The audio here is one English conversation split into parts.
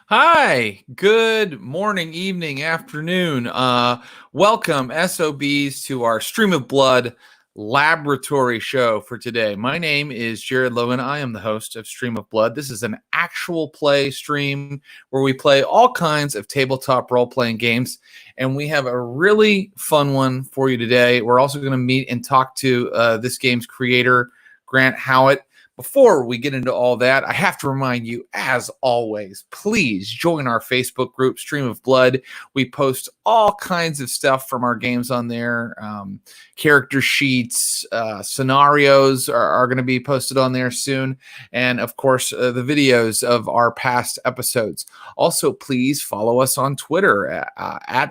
Hi, good morning, evening, afternoon. Welcome, SOBs, to our Stream of Blood laboratory show for today. My name is Jared Logan. I am the host of Stream of Blood. This is an actual play stream where we play all kinds of tabletop role-playing games, and we have a really fun one for you today. We're also going to meet and talk to this game's creator, Grant Howitt. Before we get into all that, I have to remind you, as always, please join our Facebook group, Stream of Blood. We post all kinds of stuff from our games on there. Character sheets, scenarios are going to be posted on there soon. And, of course, the videos of our past episodes. Also, please follow us on Twitter at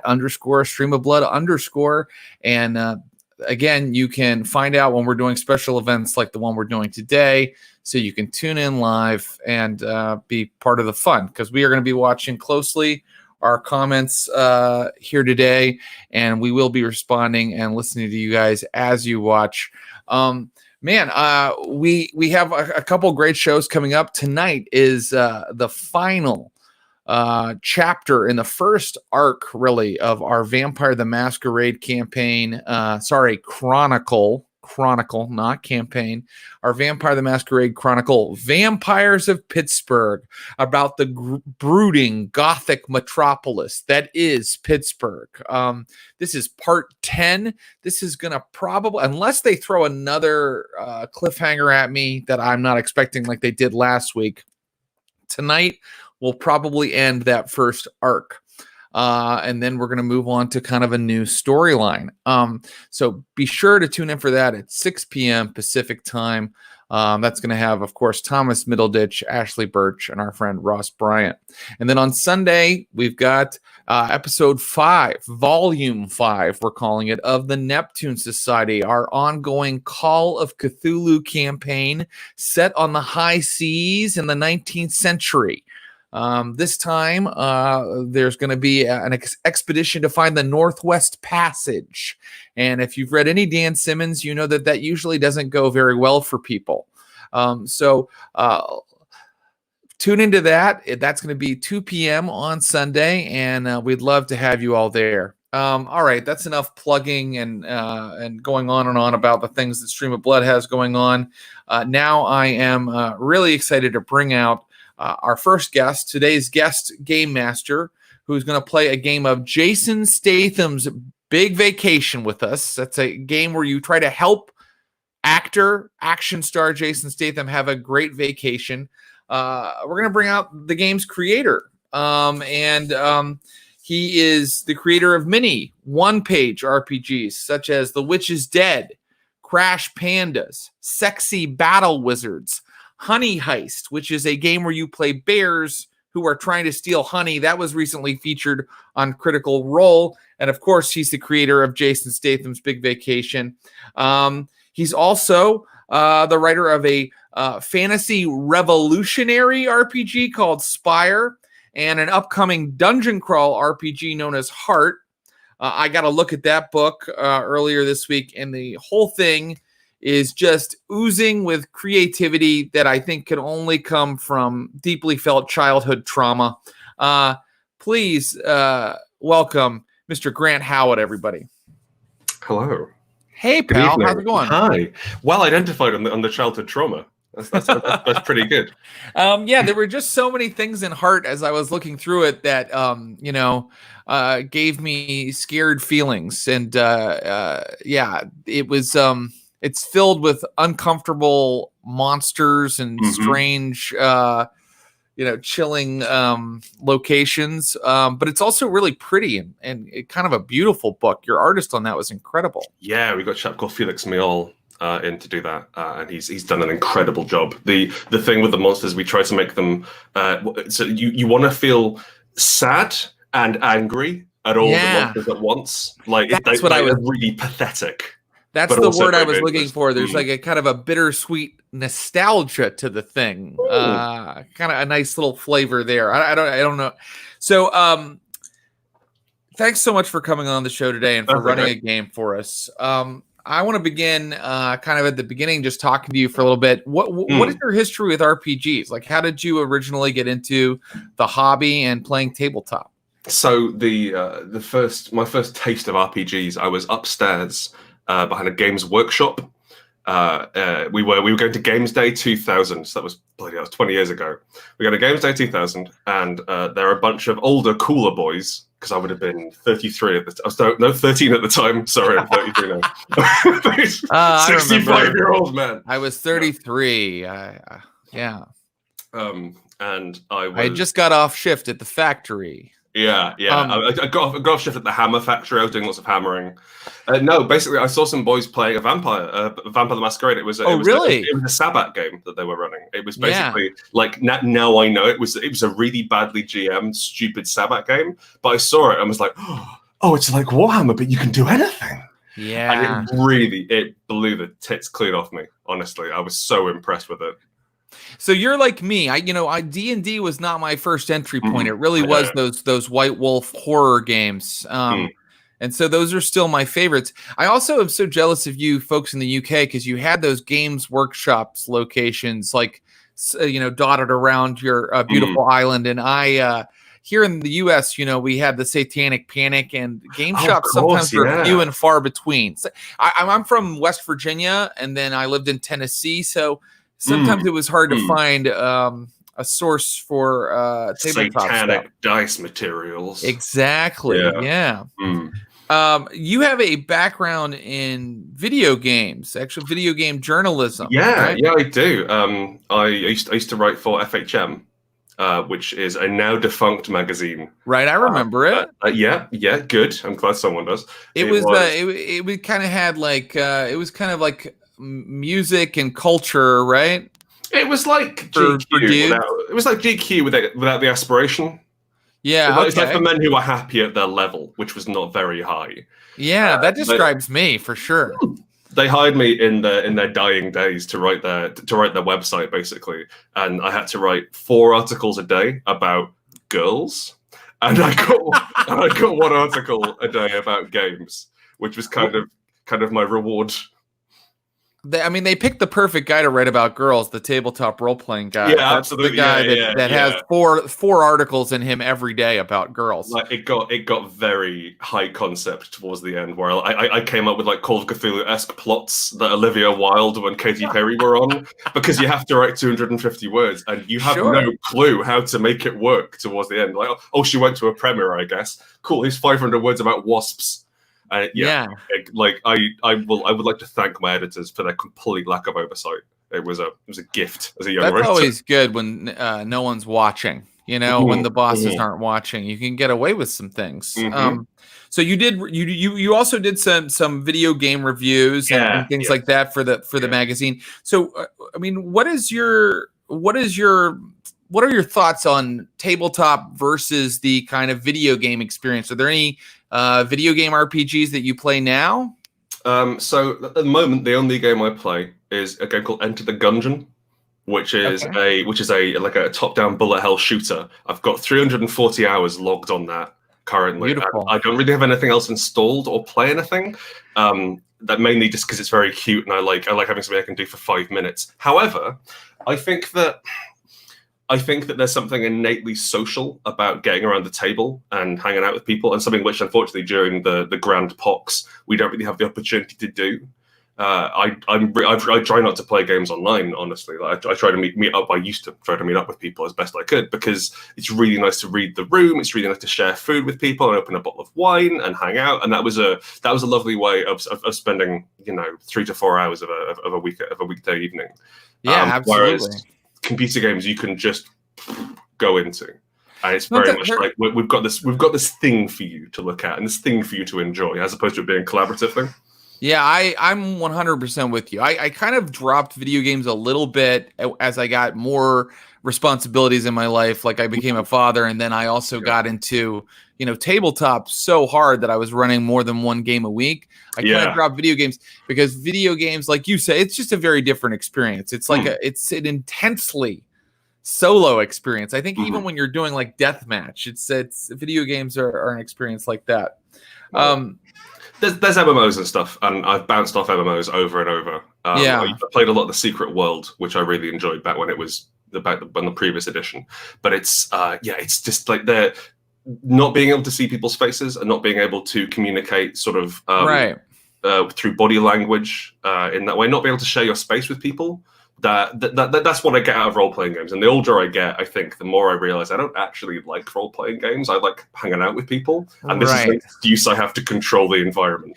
_Stream of Blood _ and again, you can find out when we're doing special events like the one we're doing today, so you can tune in live and be part of the fun, because we are going to be watching closely our comments here today, and we will be responding and listening to you guys as you watch. We have a couple great shows coming up. Tonight is the final chapter in the first arc, really, of our Vampire the Masquerade campaign. Chronicle, not campaign. Our Vampire the Masquerade Chronicle, Vampires of Pittsburgh, about the brooding Gothic metropolis that is Pittsburgh. This is part 10. This is going to probably, unless they throw another cliffhanger at me that I'm not expecting like they did last week, tonight we'll probably end that first arc. And then we're going to move on to kind of a new storyline. So be sure to tune in for that at 6 p.m. Pacific time. That's going to have, of course, Thomas Middleditch, Ashley Birch, and our friend Ross Bryant. And then on Sunday, we've got episode 5, volume 5, we're calling it, of the Neptune Society, our ongoing Call of Cthulhu campaign set on the high seas in the 19th century. This time, there's going to be an expedition to find the Northwest Passage. And if you've read any Dan Simmons, you know that usually doesn't go very well for people. So tune into that. That's going to be 2 p.m. on Sunday, and we'd love to have you all there. All right, that's enough plugging and going on and on about the things that Stream of Blood has going on. Now I am really excited to bring out our first guest, today's guest game master, who's going to play a game of Jason Statham's Big Vacation with us. That's a game where you try to help action star Jason Statham have a great vacation. We're going to bring out the game's creator, and he is the creator of many one-page RPGs, such as The Witch is Dead, Crash Pandas, Sexy Battle Wizards, Honey Heist, which is a game where you play bears who are trying to steal honey. That was recently featured on Critical Role. And of course, he's the creator of Jason Statham's Big Vacation. He's also the writer of a fantasy revolutionary RPG called Spire, and an upcoming dungeon crawl RPG known as Heart. I got a look at that book earlier this week, and the whole thing is just oozing with creativity that I think can only come from deeply felt childhood trauma. Please welcome Mr. Grant Howitt, everybody. Hello. Hey, pal. How's it going? Hi. Well identified on the childhood trauma. That's pretty good. There were just so many things in Heart as I was looking through it that, gave me scared feelings. And, it was... It's filled with uncomfortable monsters and strange, chilling locations. But it's also really pretty and kind of a beautiful book. Your artist on that was incredible. Yeah, we got a chap called Felix Miol in to do that, and he's done an incredible job. The thing with the monsters, we try to make them so you want to feel sad and angry at all the monsters at once. Like that's what I was really pathetic. That's the word I was looking for. There's like a kind of a bittersweet nostalgia to the thing. Kind of a nice little flavor there. I don't know. So thanks so much for coming on the show today and for running a game for us. I want to begin kind of at the beginning, just talking to you for a little bit. What is your history with RPGs? Like, how did you originally get into the hobby and playing tabletop? So my first taste of RPGs, I was upstairs behind a games workshop. We were going to Games Day 2000. So that was 20 years ago. We got to Games Day 2000, and there are a bunch of older, cooler boys, because I would have been 33 at the time. No, 13 at the time. Sorry, I'm 33 now. 65-year-old man. I was 33. Yeah. And I had just got off shift at the factory. Yeah. I got off shift at the hammer factory. I was doing lots of hammering. No, basically, I saw some boys playing a Vampire the Masquerade. It was really? It was a Sabbat game that they were running. It was basically like now I know it was a really badly GM'd, stupid Sabbat game. But I saw it and was like, oh, it's like Warhammer, but you can do anything. Yeah, and it blew the tits clean off me. Honestly, I was so impressed with it. So you're like me. D&D was not my first entry point. It really was those White Wolf horror games. And so those are still my favorites. I also am so jealous of you folks in the UK, because you had those Games Workshops locations dotted around your beautiful island. And I here in the US, we had the Satanic Panic, and game shops sometimes were few and far between. So I'm from West Virginia, and then I lived in Tennessee. So sometimes it was hard to find a source for tabletop Satanic stuff. Dice materials. Exactly. Yeah. You have a background in video games, actual video game journalism. Yeah, right? yeah, I do. I used to write for FHM, which is a now defunct magazine. Right, I remember it. Yeah, good. I'm glad someone does. It kind of had like it was kind of like music and culture, right? It was like GQ. It was like GQ without the aspiration. Yeah, it's like for men who are happy at their level, which was not very high. Yeah, that describes me for sure. They hired me in their dying days to write their website, basically, and I had to write 4 articles a day about girls, and I got 1 article a day about games, which was kind of my reward. They picked the perfect guy to write about girls, the tabletop role-playing guy. Yeah, that's absolutely. The guy that has four articles in him every day about girls. Like it got very high concept towards the end, where I came up with like Call of Cthulhu-esque plots that Olivia Wilde and Katy Perry were on, because you have to write 250 words and you have no clue how to make it work towards the end. Like, oh, she went to a premiere, I guess. Cool, here's 500 words about wasps. I would like to thank my editors for their complete lack of oversight. It was a gift as a young writer. That's always good when no one's watching. When the bosses aren't watching, you can get away with some things. So you also did some video game reviews and things like that for the magazine. So what are your thoughts on tabletop versus the kind of video game experience? Are there any video game RPGs that you play now? So at the moment, the only game I play is a game called Enter the Gungeon, which is a top-down bullet hell shooter. I've got 340 hours logged on that currently. I don't really have anything else installed or play anything. That mainly just because it's very cute and I like having something I can do for 5 minutes. However, I think that there's something innately social about getting around the table and hanging out with people, and something which, unfortunately, during the Grand Pox, we don't really have the opportunity to do. I try not to play games online, honestly. I try to meet up. I used to try to meet up with people as best I could, because it's really nice to read the room. It's really nice to share food with people and open a bottle of wine and hang out. And that was a lovely way of spending 3 to 4 hours of a weekday evening. Yeah, absolutely. Whereas computer games you can just go into, and it's very much like we've got this thing for you to look at and this thing for you to enjoy, as opposed to it being a collaborative thing. Yeah, I'm 100% with you. I kind of dropped video games a little bit as I got more responsibilities in my life. Like I became a father, and then I also got into, tabletop so hard that I was running more than one game a week. I kind of dropped video games because video games, like you say, it's just a very different experience. It's like it's an intensely solo experience. I think even when you're doing like deathmatch, it's video games are an experience like that. there's MMOs and stuff, and I've bounced off MMOs over and over. I played a lot of the Secret World, which I really enjoyed back when it was on the previous edition. But it's it's just like they're not being able to see people's faces and not being able to communicate sort of through body language in that way, not being able to share your space with people. That's what I get out of role-playing games. And the older I get, I think the more I realize I don't actually like role-playing games. I like hanging out with people. And this is the excuse I have to control the environment.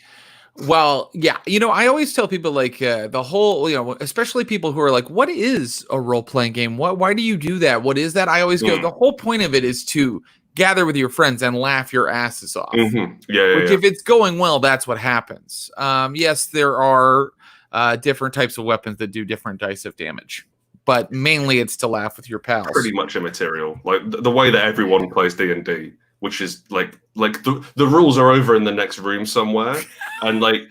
Well, yeah, I always tell people like the whole, especially people who are like, what is a role-playing game? Why do you do that? What is that? I always go, the whole point of it is to gather with your friends and laugh your asses off. Which if it's going well, that's what happens. Yes, there are different types of weapons that do different dice of damage, but mainly it's to laugh with your pals. Pretty much immaterial. Like the way that everyone plays D&D, which is like the rules are over in the next room somewhere, and I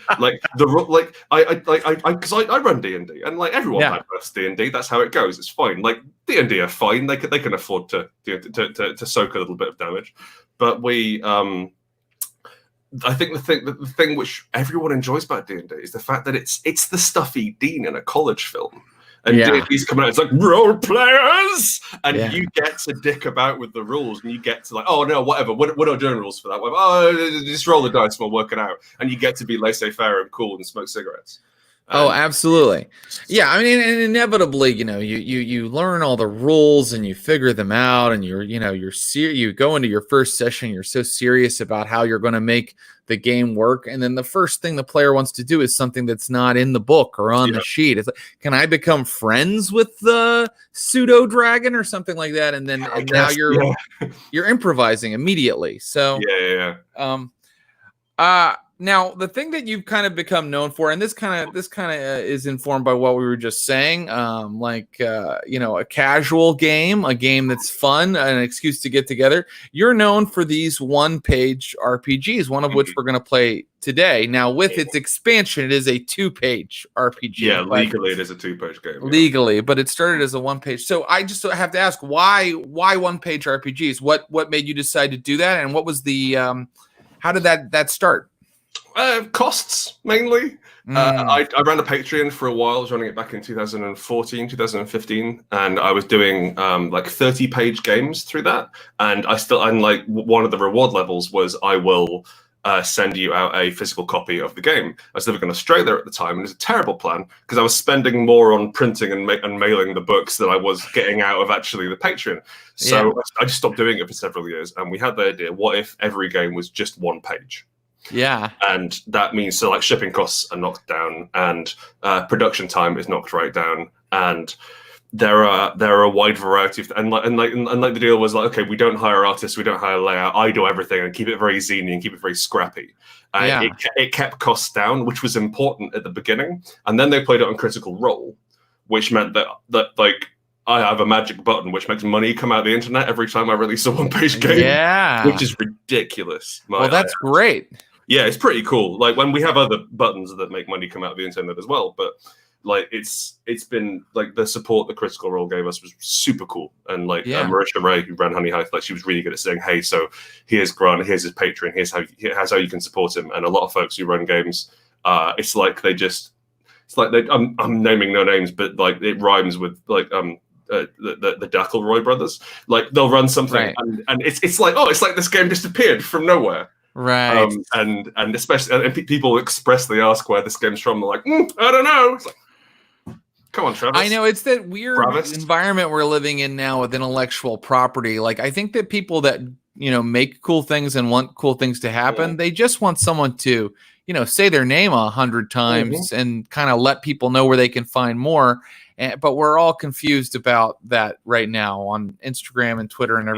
run D&D, and like everyone plays D&D. That's how it goes. It's fine. Like D&D are fine. They can afford to soak a little bit of damage, but we I think the thing which everyone enjoys about D&D is the fact that it's the stuffy dean in a college film. And D&D's coming out, it's like, role players! And you get to dick about with the rules, and you get to like, oh no, whatever, what are doing rules for that? Oh, just roll the dice and we'll work it out. And you get to be laissez-faire and cool and smoke cigarettes. Oh, absolutely. Yeah, I mean, and inevitably, you learn all the rules and you figure them out, and you go into your first session, you're so serious about how you're going to make the game work, and then the first thing the player wants to do is something that's not in the book or on the sheet. It's like, can I become friends with the pseudo dragon or something like that? And then now you're improvising immediately. So now, the thing that you've kind of become known for, and this kind of is informed by what we were just saying, a casual game, a game that's fun, an excuse to get together. You're known for these one-page RPGs, one of which we're going to play today. Now, with its expansion, it is a 2-page RPG. Yeah, legally it is a 2-page game. Legally, but it started as a 1-page. So I just have to ask, why 1-page RPGs? What made you decide to do that, and what was the how did that start? Costs, mainly. I ran a Patreon for a while. I was running it back in 2014, 2015, and I was doing 30-page games through that. And one of the reward levels was I will send you out a physical copy of the game. I was living in Australia at the time, and it was a terrible plan because I was spending more on printing and mailing the books than I was getting out of actually the Patreon. So I just stopped doing it for several years, and we had the idea, what if every game was just 1 page? Yeah. And that means shipping costs are knocked down, and production time is knocked right down, and there are a wide variety of and the deal was like, okay, we don't hire artists, we don't hire layout, I do everything and keep it very zany and keep it very scrappy. It kept costs down, which was important at the beginning, and then they played it on Critical Role, which meant that I have a magic button which makes money come out of the internet every time I release a 1-page game, which is ridiculous. Well, that's great. Yeah, it's pretty cool. Like when we have other buttons that make money come out of the internet as well, but it's been the support that Critical Role gave us was super cool. And Marisha Ray, who ran Honey Hive, she was really good at saying, hey, so here's Grant, here's his Patreon, here's how you can support him. And a lot of folks who run games, I'm naming no names, but it rhymes with the Dackelroy brothers. They'll run something and it's like this game just appeared from nowhere. Right. And especially people expressly ask where this game's from. They're like, I don't know. It's like, come on, Travis. I know, it's that weird environment we're living in now with intellectual property. I think that people that make cool things and want cool things to happen, they just want someone to say their name 100 times and kind of let people know where they can find more. But we're all confused about that right now on Instagram and Twitter and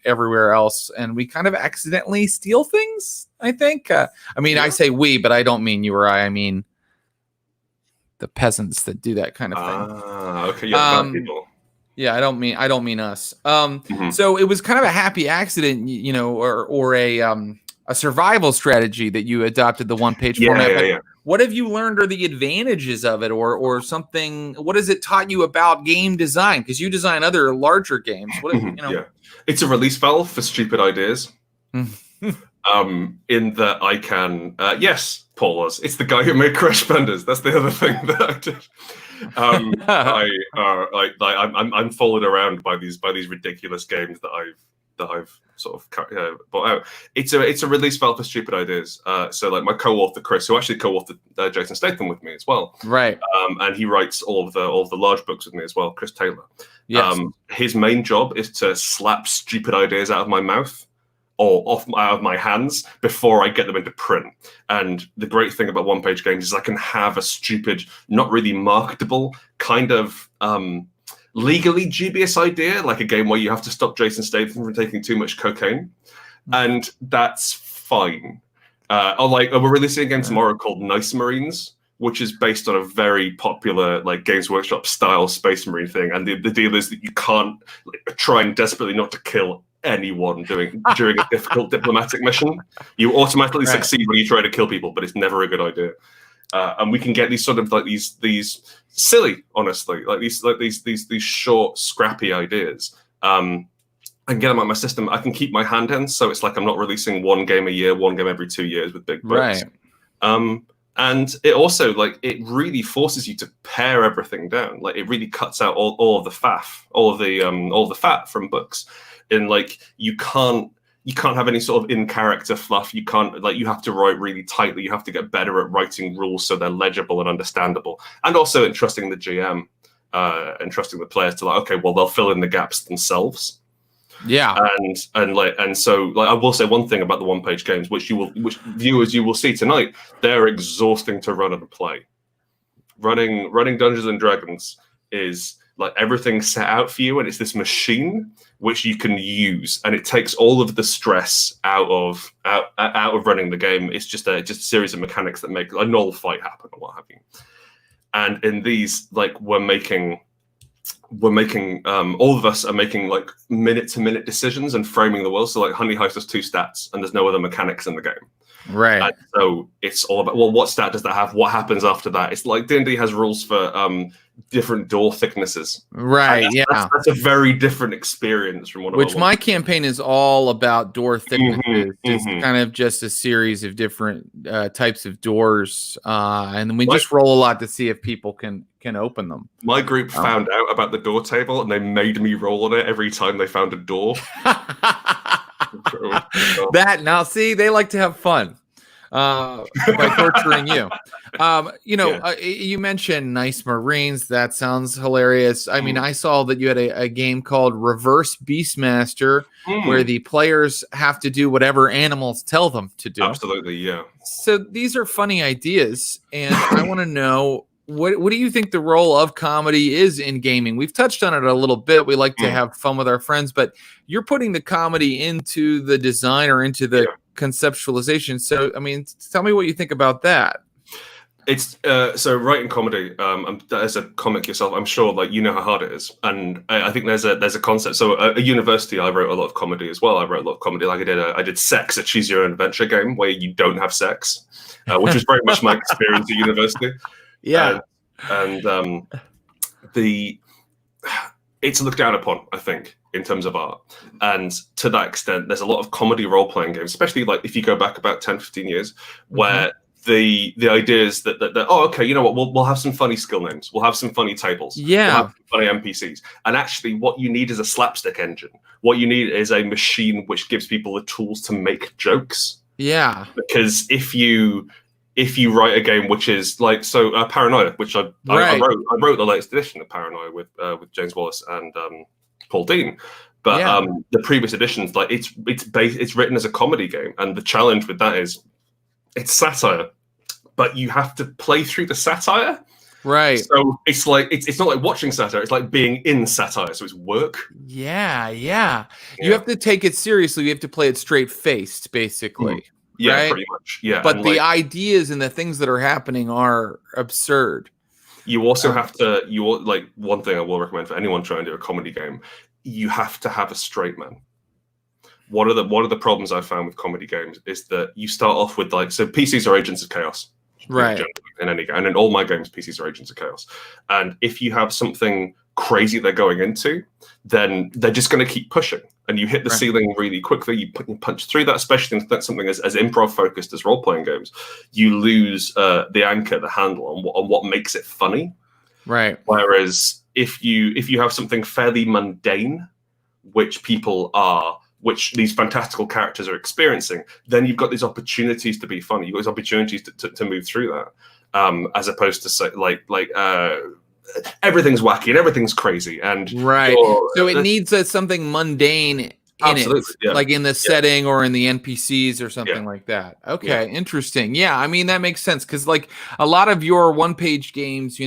everywhere else. And we kind of accidentally steal things, I think. I say we, but I don't mean you or I mean the peasants that do that kind of thing. Okay. Yeah, people. Yeah, I don't mean us. So it was kind of a happy accident, or a survival strategy that you adopted the 1-page format. Yeah. What have you learned are the advantages of it, or something? What has it taught you about game design? Because you design other larger games. It's a release valve for stupid ideas. In that I can, yes, Paul was. It's the guy who made Crash Bandicoot. That's the other thing that I did. I'm followed around by these ridiculous games that I've sort of bought out. It's a release file for stupid ideas. So like my co-author Chris, who actually co-authored Jason Statham with me as well, right? And he writes all of the large books with me as well. Chris Taylor. Yes. His main job is to slap stupid ideas out of my mouth or out of my hands before I get them into print. And the great thing about one-page games is I can have a stupid, not really marketable kind of legally dubious idea, like a game where you have to stop Jason Statham from taking too much cocaine, and that's fine. We're releasing a game tomorrow called Nice Marines, which is based on a very popular like Games Workshop style Space Marine thing, and the deal is that you can't trying desperately not to kill anyone during a difficult diplomatic mission. You automatically succeed when you try to kill people, but it's never a good idea. And we can get these sort of like these silly, honestly, like these short, scrappy ideas. I can get them out of my system. I can keep my hand in, so it's like I'm not releasing one game a year, one game every 2 years with big books. Right. And it also it really forces you to pare everything down. Like it really cuts out all of the faff, all the fat from books. And like you can't have any sort of in-character fluff. You can't you have to write really tightly. You have to get better at writing rules so they're legible and understandable. And also entrusting the GM, entrusting the players to okay, well they'll fill in the gaps themselves. Yeah. And so I will say one thing about the one-page games, which viewers you will see tonight, they're exhausting to run and play. Running Dungeons and Dragons is like everything set out for you, and it's this machine which you can use, and it takes all of the stress out of running the game. It's just a series of mechanics that make a null fight happen or what have you. And in these, we're making all of us are making like minute-to-minute decisions and framing the world. So like Honey Heist has 2 stats, and there's no other mechanics in the game. Right. And so it's all about, well, what stat does that have? What happens after that? It's like D&D has rules for different door thicknesses. Right. That's a very different experience from what. Which my campaign is all about door thicknesses. It's kind of just a series of different types of doors, and then we just roll a lot to see if people can open them. My group found out about the door table, and they made me roll on it every time they found a door. Now see, they like to have fun by torturing you. You mentioned Nice Marines. That sounds hilarious. I mean, I saw that you had a game called Reverse Beastmaster, where the players have to do whatever animals tell them to do. Absolutely, yeah. So these are funny ideas, and I want to know, what do you think the role of comedy is in gaming? We've touched on it a little bit. We like to have fun with our friends, but you're putting the comedy into the design or into the conceptualization. So, I mean, tell me what you think about that. It's so writing comedy. As a comic yourself, I'm sure you know how hard it is, and I think there's a concept. So at university, I wrote a lot of comedy as well. I wrote a lot of comedy. I did Sex, a Choose Your Own Adventure game where you don't have sex, which was very much my experience at university. Yeah, and it's looked down upon, I think, in terms of art. And to that extent, there's a lot of comedy role-playing games, especially if you go back about 10, 15 years, where the idea is that okay, you know what, we'll have some funny skill names, we'll have some funny tables, we'll have funny NPCs. And actually what you need is a slapstick engine. What you need is a machine which gives people the tools to make jokes. Yeah. Because if you write a game which is Paranoia, which I wrote the latest edition of Paranoia with James Wallace and Paul Dean, but the previous editions, it's written as a comedy game, and the challenge with that is it's satire, but you have to play through the satire. Right. So it's not like watching satire, it's like being in satire, so it's work. Yeah. You have to take it seriously. You have to play it straight-faced, basically. Yeah, right? Pretty much. Yeah. But the ideas and the things that are happening are absurd. You also have to, one thing I will recommend for anyone trying to do a comedy game, you have to have a straight man. One of the problems I've found with comedy games is that you start off with so PCs are agents of chaos. Right. in any game. And in all my games, PCs are agents of chaos. And if you have something crazy they're going into, then they're just going to keep pushing. And you hit the ceiling really quickly. You punch through that, especially in something as improv focused as role playing games. You lose the anchor, the handle on what makes it funny. Right. Whereas if you have something fairly mundane, which these fantastical characters are experiencing, then you've got these opportunities to be funny. You've got these opportunities to move through that, as opposed to say everything's wacky and everything's crazy. And so it needs something mundane in it, like in the setting or in the NPCs or something like that. Okay, interesting. Yeah, I mean that makes sense because like a lot of your one-page games,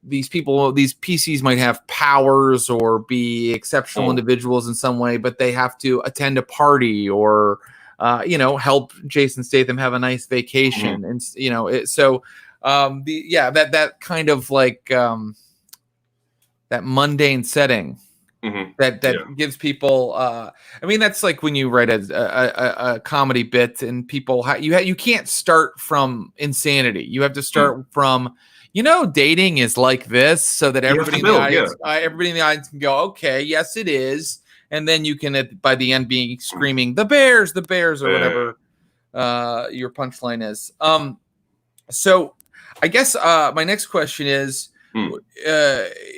these PCs might have powers or be exceptional individuals in some way, but they have to attend a party or, help Jason Statham have a nice vacation. And, that kind of like that mundane setting that gives people, I mean, that's like when you write a comedy bit and people, you can't start from insanity. You have to start from, dating is like this, so that everybody in the audience can go, okay, yes, it is. And then you can, by the end, being screaming, the bears, or whatever your punchline is. So I guess my next question is,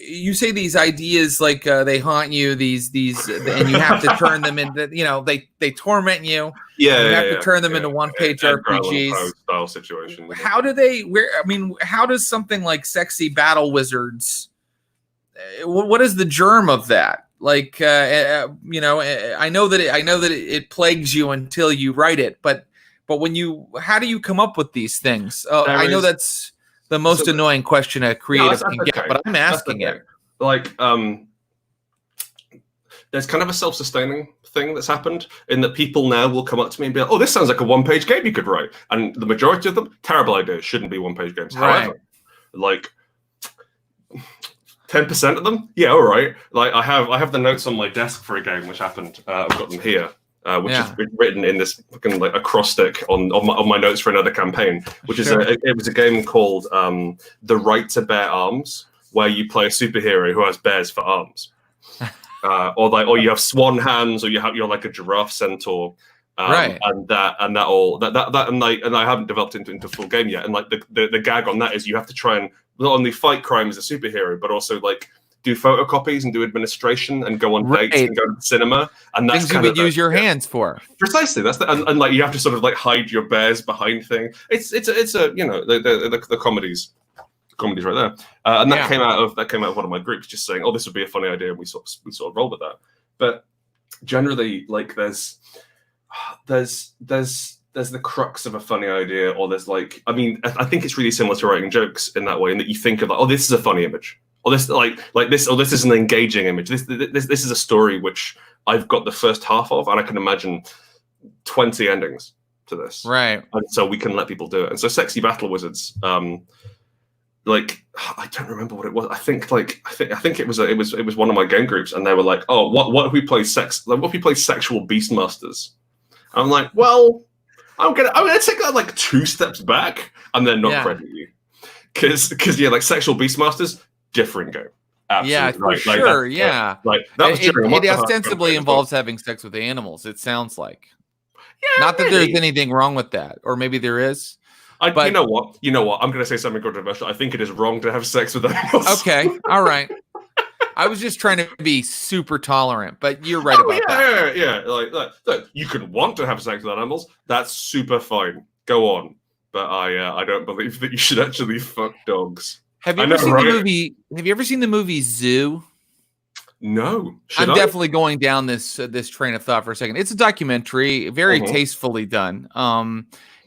you say these ideas like they haunt you, these, and you have to turn them into, they torment you. You have to turn them into one-page RPGs. Style situation. How does something like Sexy Battle Wizards? What is the germ of that? Like, I know that it plagues you until you write it, but how do you come up with these things? I know that's the most annoying question a creative can get, but I'm asking it. Like, there's kind of a self-sustaining thing that's happened in that people now will come up to me and be like, oh, this sounds like a one-page game you could write. And the majority of them, terrible ideas, shouldn't be one-page games. However, like 10% of them, yeah, all right. Like I have the notes on my desk for a game which happened. I've got them here. Which is written in this fucking like acrostic on my notes for another campaign, which is it was a game called The Right to Bear Arms, where you play a superhero who has bears for arms, or you have swan hands, or you're like a giraffe centaur, and I haven't developed into a full game yet, and like the gag on that is you have to try and not only fight crime as a superhero, but also like do photocopies and do administration and go on dates and go to the cinema, and that's things you could use your hands for. Precisely, that's and like you have to sort of like hide your bears behind thing. It's a the comedies right there, and that came out of one of my groups just saying, oh, this would be a funny idea, and we sort of rolled with that. But generally, like there's the crux of a funny idea, or there's like, I mean, I think it's really similar to writing jokes in that way, in that you think of like, oh, this is a funny image. Or this this is an engaging image. This is a story which I've got the first half of, and I can imagine 20 endings to this. Right. And so we can let people do it. And so Sexy Battle Wizards, like I don't remember what it was. I think it was one of my game groups, and they were like, oh, what if we play sexual Beastmasters? And I'm like, well, I'm gonna take that like 2 steps back and then not credit you. Because like sexual Beastmasters, different game. Absolutely. Yeah, for sure. That was it ostensibly involves having sex with animals. It sounds like. Yeah, not that there's anything wrong with that, or maybe there is. But you know what? I'm going to say something controversial. I think it is wrong to have sex with animals. Okay, all right. I was just trying to be super tolerant, but you're right about that. Yeah. Look, you can want to have sex with animals. That's super fine. Go on. But I don't believe that you should actually fuck dogs. Have you ever seen the movie? Have you ever seen the movie Zoo? No. I'm definitely going down this train of thought for a second. It's a documentary, very tastefully done.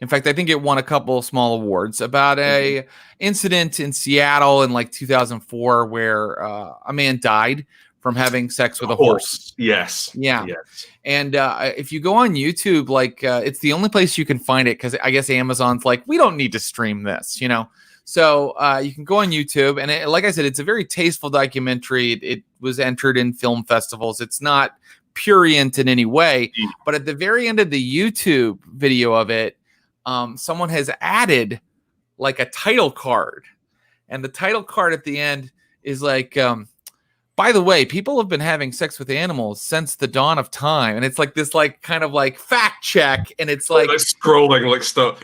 In fact, I think it won a couple small awards about a incident in Seattle in like 2004 where a man died from having sex with a horse. Yes. Yeah. Yes. And if you go on YouTube, like it's the only place you can find it, because I guess Amazon's like, we don't need to stream this, So you can go on YouTube, and like I said, it's a very tasteful documentary. It was entered in film festivals. It's not prurient in any way, but at the very end of the YouTube video of it, someone has added like a title card, and the title card at the end is like, by the way, people have been having sex with animals since the dawn of time, and it's like this, like kind of like fact check, and it's like scrolling like stuff.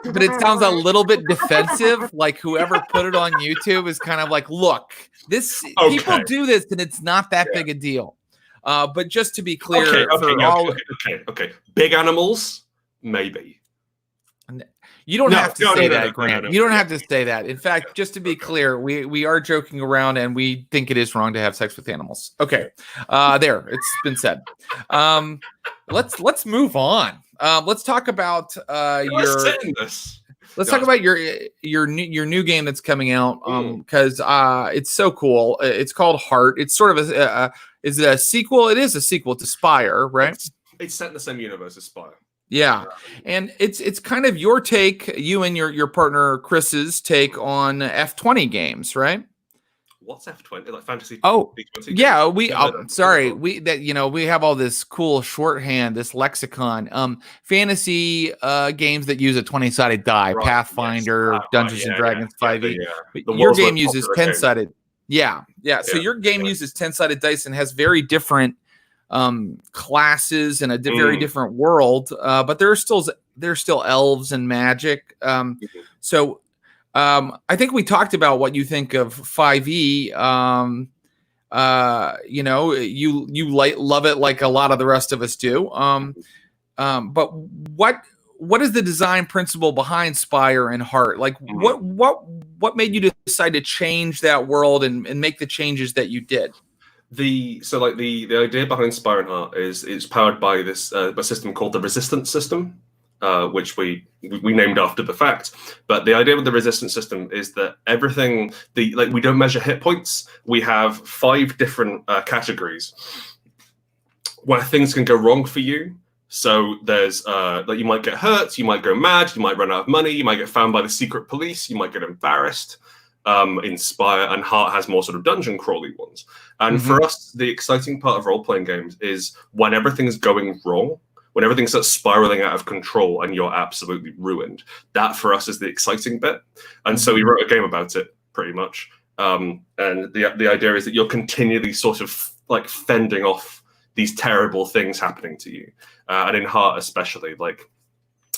But it sounds a little bit defensive. Like whoever put it on YouTube is kind of like, look, this people do this, and it's not that big a deal. But just to be clear, okay. Big animals, maybe. You don't have to say that, Grant. You don't have to say that. In fact, just to be clear, we are joking around, and we think it is wrong to have sex with animals. Okay, there, it's been said. Let's move on. Let's talk about Let's talk about your new game that's coming out, because it's so cool. It's called Heart. It's sort of is it a sequel? It is a sequel to Spire, right? It's set in the same universe as Spire. Yeah, and it's kind of your take, you and your partner Chris's take on F20 games, right? What's F20? Like fantasy? Oh, yeah. We have all this cool shorthand, this lexicon. Fantasy games that use a 20-sided die, right. Pathfinder, Dungeons and Dragons 5e. Your game uses 10-sided. Yeah. So your game uses 10-sided dice and has very different classes and a very different world. But there's still elves and magic. So. I think we talked about what you think of 5e. You love it like a lot of the rest of us do. But what is the design principle behind Spire and Heart? Like what made you decide to change that world and make the changes that you did? The idea behind Spire and Heart is it's powered by this a system called the resistance system. Which we named after the fact, but the idea with the resistance system is that everything we don't measure hit points. We have 5 different categories where things can go wrong for you. So there's you might get hurt, you might go mad, you might run out of money, you might get found by the secret police, you might get embarrassed. In Spire and Heart has more sort of dungeon crawly ones. And for us, the exciting part of role playing games is when everything's going wrong. When everything starts spiraling out of control and you're absolutely ruined. That for us is the exciting bit. And so we wrote a game about it pretty much. And the idea is that you're continually sort of like fending off these terrible things happening to you. And in Heart especially, like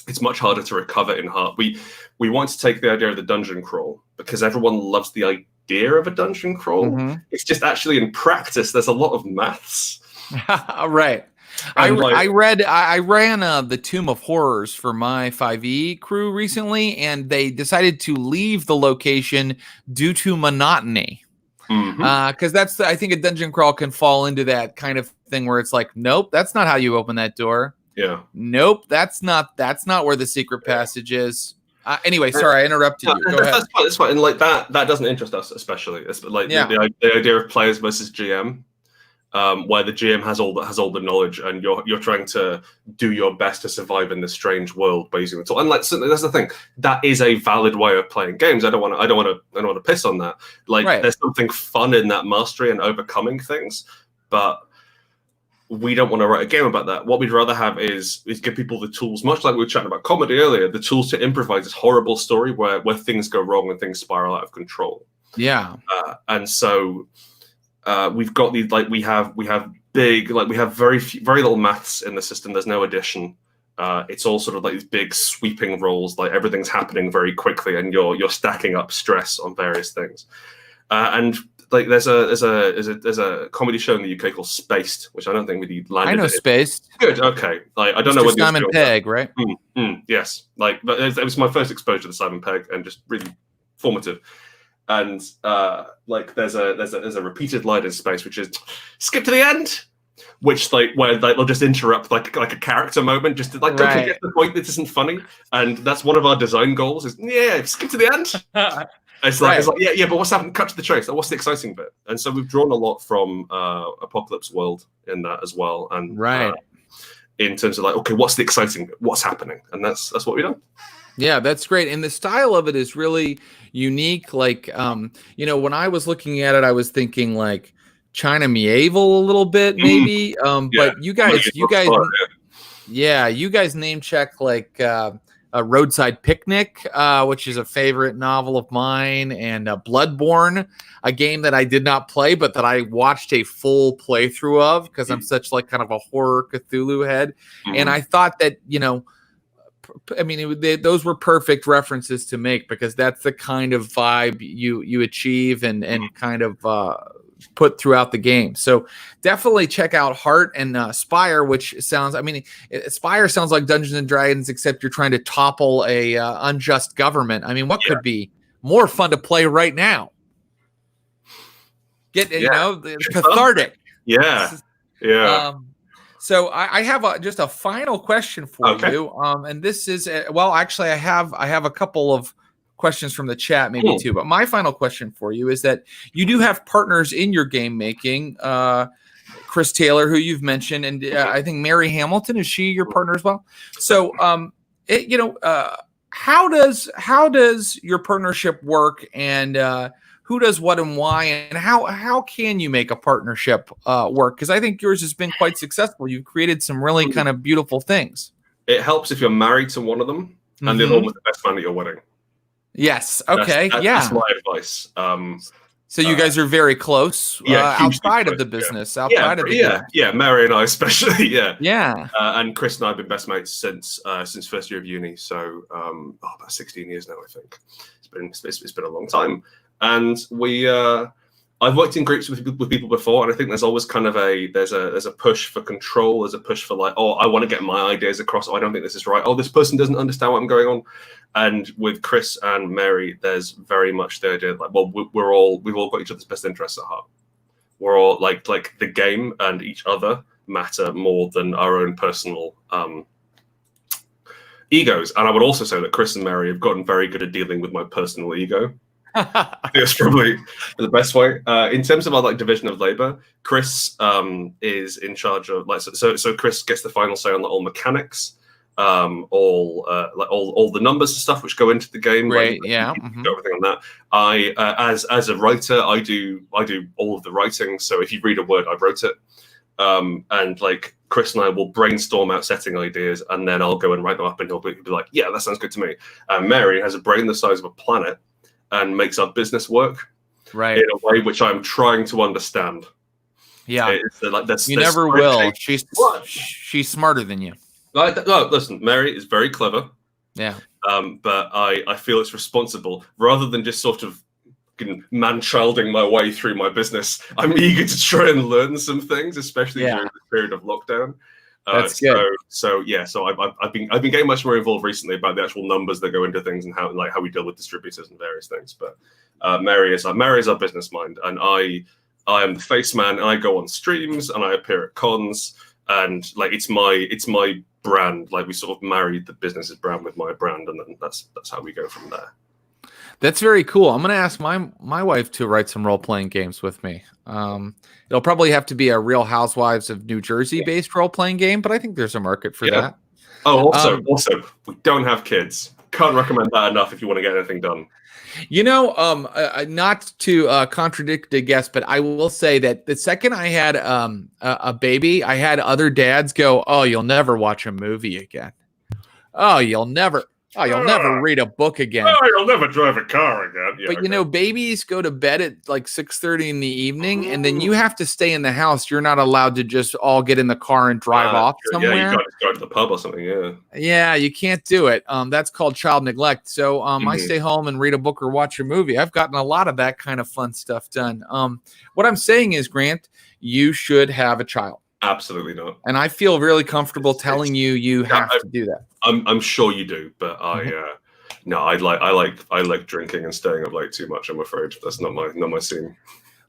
it's much harder to recover in Heart. We want to take the idea of the dungeon crawl because everyone loves the idea of a dungeon crawl. It's just actually in practice, there's a lot of maths. Right. I ran the Tomb of Horrors for my 5e crew recently, and they decided to leave the location due to monotony. Because I think a dungeon crawl can fall into that kind of thing where it's like, nope, that's not how you open that door. Yeah. Nope, that's not where the secret passage is. Anyway, sorry, I interrupted you. Go ahead. That's fine. And like that doesn't interest us especially. It's like the idea of players versus GM. Where the GM has all the knowledge, and you're trying to do your best to survive in this strange world by using the tool. And like so that's the thing, that is a valid way of playing games. I don't want to piss on that. Like there's something fun in that mastery and overcoming things, but we don't want to write a game about that. What we'd rather have is give people the tools, much like we were chatting about comedy earlier, the tools to improvise this horrible story where things go wrong and things spiral out of control. Yeah, and so. We've got these we have big we have very little maths in the system. There's no addition. It's all sort of like these big sweeping rolls. Like everything's happening very quickly, and you're stacking up stress on various things. And like there's a comedy show in the UK called Spaced, which I don't think really landed. I know Spaced. Good. Okay. Like I don't know what Simon Pegg, right? Yes. Like, but it was my first exposure to Simon Pegg, and just really formative. And like there's a repeated line in Space which is skip to the end, which where they'll just interrupt like a character moment just to don't get the point that isn't funny. And that's one of our design goals is skip to the end. It's like but what's happening? Cut to the chase. Like, what's the exciting bit? And so we've drawn a lot from Apocalypse World in that as well. And in terms of like, okay, what's the exciting bit? What's happening? And that's what we've done. Yeah, that's great. And the style of it is really unique. Like, when I was looking at it, I was thinking like China medieval a little bit, maybe. But you guys name check like Roadside Picnic, which is a favorite novel of mine, and Bloodborne, a game that I did not play, but that I watched a full playthrough of because I'm such like kind of a horror Cthulhu head. And I thought that, I mean, those were perfect references to make because that's the kind of vibe you achieve and kind of put throughout the game. So definitely check out Heart and Spire, which sounds, I mean, Spire sounds like Dungeons and Dragons, except you're trying to topple a unjust government. I mean, what could be more fun to play right now? Cathartic. Yeah. So I have just a final question for you. And this is, actually I have a couple of questions from the chat, maybe too. But my final question for you is that you do have partners in your game making. Chris Taylor, who you've mentioned, and I think Mary Hamilton, is she your partner as well? So, how does your partnership work, and who does what and why, and how can you make a partnership work? Because I think yours has been quite successful. You've created some really kind of beautiful things. It helps if you're married to one of them, and the other one was the best man at your wedding. Yes. Okay. That's my advice. So you guys are very close, outside of the business, outside of the game. Mary and I especially, yeah. And Chris and I have been best mates since first year of uni, so about 16 years now, I think. It's been a long time, and I've worked in groups with people before, and I think there's always kind of there's a push for control, there's a push for like, oh, I want to get my ideas across, oh, I don't think this is right, oh, this person doesn't understand what I'm going on. And with Chris and Mary, there's very much the idea like, well, we've all got each other's best interests at heart. We're all like the game and each other matter more than our own personal egos. And I would also say that Chris and Mary have gotten very good at dealing with my personal ego. I think it's probably the best way. In terms of our division of labor, Chris is in charge of so Chris gets the final say on all mechanics, all the numbers and stuff which go into the game. Right. Everything on that. I as a writer, I do all of the writing. So if you read a word, I wrote it. And Chris and I will brainstorm out setting ideas, and then I'll go and write them up, and he'll be like, yeah, that sounds good to me. Mary has a brain the size of a planet and makes our business work in a way which I'm trying to understand. Yeah, you never will. She's smarter than you. No, listen, Mary is very clever. Yeah. But I feel it's responsible rather than just sort of man-childing my way through my business. I'm eager to try and learn some things, especially during the period of lockdown. That's good. So I've been getting much more involved recently about the actual numbers that go into things and how we deal with distributors and various things. But Mary is our business mind, and I am the face man, and I go on streams and I appear at cons, and it's my brand. We sort of married the business's brand with my brand, and then that's how we go from there. That's very cool. I'm going to ask my wife to write some role-playing games with me. It'll probably have to be a Real Housewives of New Jersey-based role-playing game, but I think there's a market for that. Oh, also, we don't have kids. Can't recommend that enough if you want to get anything done. Not to contradict the guest, but I will say that the second I had a baby, I had other dads go, "Oh, you'll never watch a movie again. Oh, you'll never read a book again. Oh, you'll never drive a car again." Yeah, but babies go to bed at 6:30 in the evening, and then you have to stay in the house. You're not allowed to just all get in the car and drive off somewhere. Yeah, you got to go to the pub or something. Yeah, you can't do it. That's called child neglect. So I stay home and read a book or watch a movie. I've gotten a lot of that kind of fun stuff done. What I'm saying is, Grant, you should have a child. Absolutely not. And I feel really comfortable telling you have to do that. I'm sure you do, but I like drinking and staying up late too much. I'm afraid that's not my scene.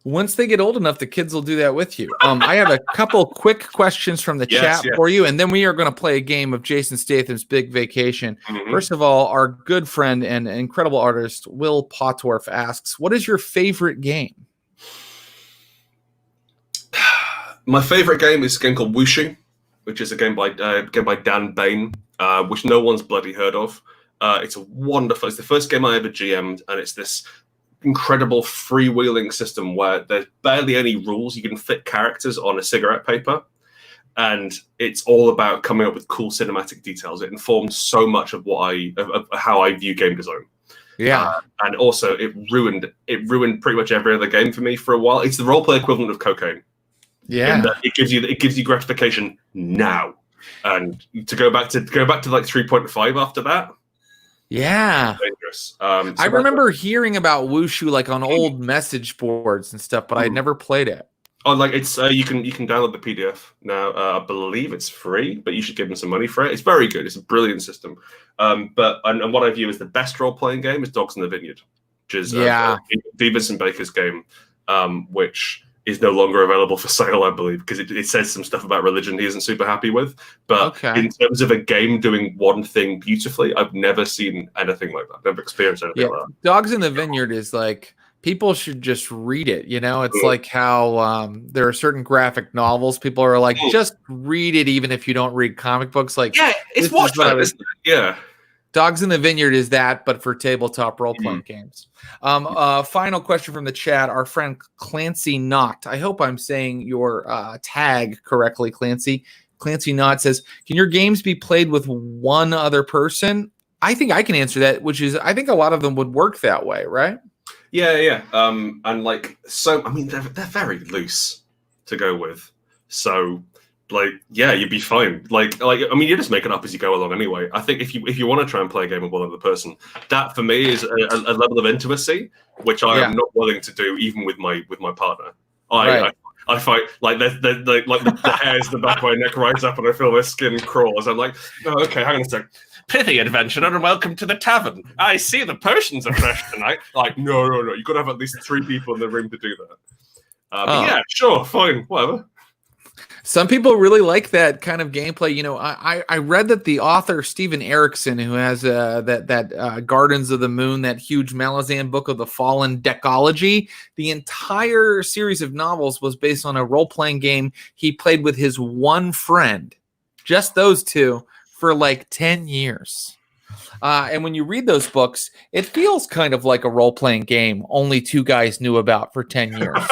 Once they get old enough, the kids will do that with you. I have a couple quick questions from the chat for you, and then we are going to play a game of Jason Statham's Big Vacation. First of all, our good friend and incredible artist Will Potworth asks, "What is your favorite game?" My favorite game is a game called Wushu, which is a game by Dan Bain, which no one's bloody heard of. It's the first game I ever GM'd, and it's this incredible freewheeling system where there's barely any rules. You can fit characters on a cigarette paper, and it's all about coming up with cool cinematic details. It informs so much of of how I view game design. Yeah. And also it ruined pretty much every other game for me for a while. It's the roleplay equivalent of cocaine. Yeah. In that it gives you gratification now. And to go back to like 3.5 after that. Yeah. Dangerous. I remember hearing about Wushu like on old message boards and stuff, but I'd never played it. Oh, like it's you can download the PDF now. I believe it's free, but you should give them some money for it. It's very good. It's a brilliant system. But what I view as the best role playing game is Dogs in the Vineyard, which is V. Vincent Baker's game, which is no longer available for sale, I believe, because it says some stuff about religion he isn't super happy with. But in terms of a game doing one thing beautifully, I've never seen anything like that. Never experienced anything like that. Dogs in the Vineyard is like, people should just read it. You know, it's like how there are certain graphic novels. People are like, just read it, even if you don't read comic books. Like, it's watch that, isn't it? Yeah. Dogs in the Vineyard is that, but for tabletop role-playing games. Final question from the chat. Our friend Clancy Knott. I hope I'm saying your tag correctly, Clancy. Clancy Knott says, can your games be played with one other person? I think I can answer that, which is, I think a lot of them would work that way, right? Yeah. And like, so, I mean, they're very loose to go with. So, like, yeah, you'd be fine. Like, I mean, you just make it up as you go along anyway. I think if you want to try and play a game with one other person, that for me is a level of intimacy which I am not willing to do, even with my partner. I fight like the hairs in the back of my neck rise up, and I feel my skin crawls. I'm like, oh, okay, hang on a sec. Pithy adventurer, and welcome to the tavern. I see the potions are fresh tonight. Like, no. You've got to have at least 3 people in the room to do that. But yeah, sure, fine, whatever. Some people really like that kind of gameplay. You know, I read that the author Steven Erikson, who has that Gardens of the Moon, that huge Malazan book of the Fallen Decology, the entire series of novels was based on a role-playing game he played with his one friend, just those two, for like 10 years. And when you read those books, it feels kind of like a role-playing game only 2 guys knew about for 10 years.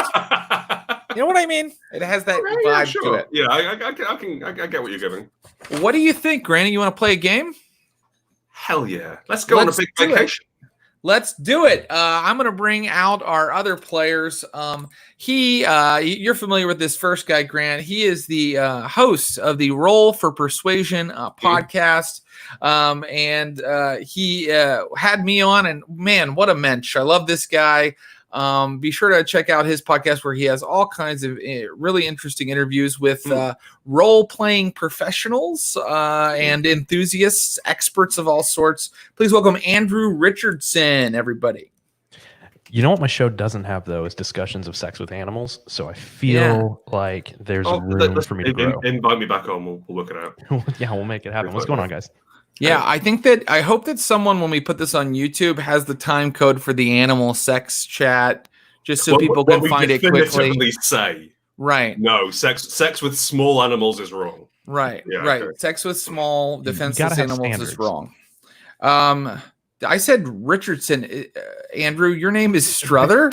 You know what I mean? It has that vibe to it. Yeah, I get what you're giving. What do you think, Granny? You want to play a game? Hell yeah. Let's go on a big vacation. Let's do it. I'm going to bring out our other players. You're familiar with this first guy, Grant. He is the host of the For Persuasion podcast. And he had me on, and man, what a mensch. I love this guy. Be sure to check out his podcast where he has all kinds of really interesting interviews with role-playing professionals and enthusiasts, experts of all sorts. Please welcome Andrew Richardson, everybody. You know what my show doesn't have, though, is discussions of sex with animals. So I feel like there's room for me to grow. Invite me back on. We'll work it out. Yeah, we'll make it happen. What's going on, guys? Yeah, I hope that someone, when we put this on YouTube, has the time code for the animal sex chat, just so people can find it quickly. Say right. No, sex with small animals is wrong. Right, yeah, right. Okay. Sex with small defenseless animals standards. is wrong. I said Richardson. Andrew, your name is Strother?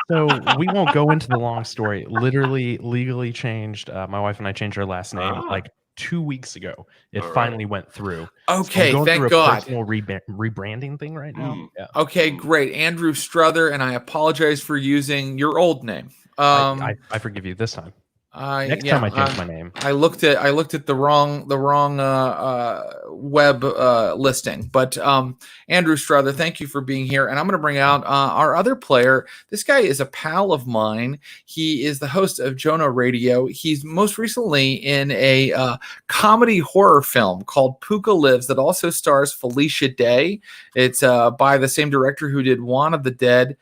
So we won't go into the long story. Literally, legally changed. My wife and I changed our last name like 2 weeks ago. It finally went through. Okay, so thank God. Personal rebranding thing right now. Yeah. Okay, great. Andrew Strother, and I apologize for using your old name. I forgive you this time. Next time I change my name. I looked at the wrong web listing. But Andrew Strother, thank you for being here. And I'm going to bring out our other player. This guy is a pal of mine. He is the host of Jonah Radio. He's most recently in a comedy horror film called Pooka Lives that also stars Felicia Day. It's by the same director who did Juan of the Dead.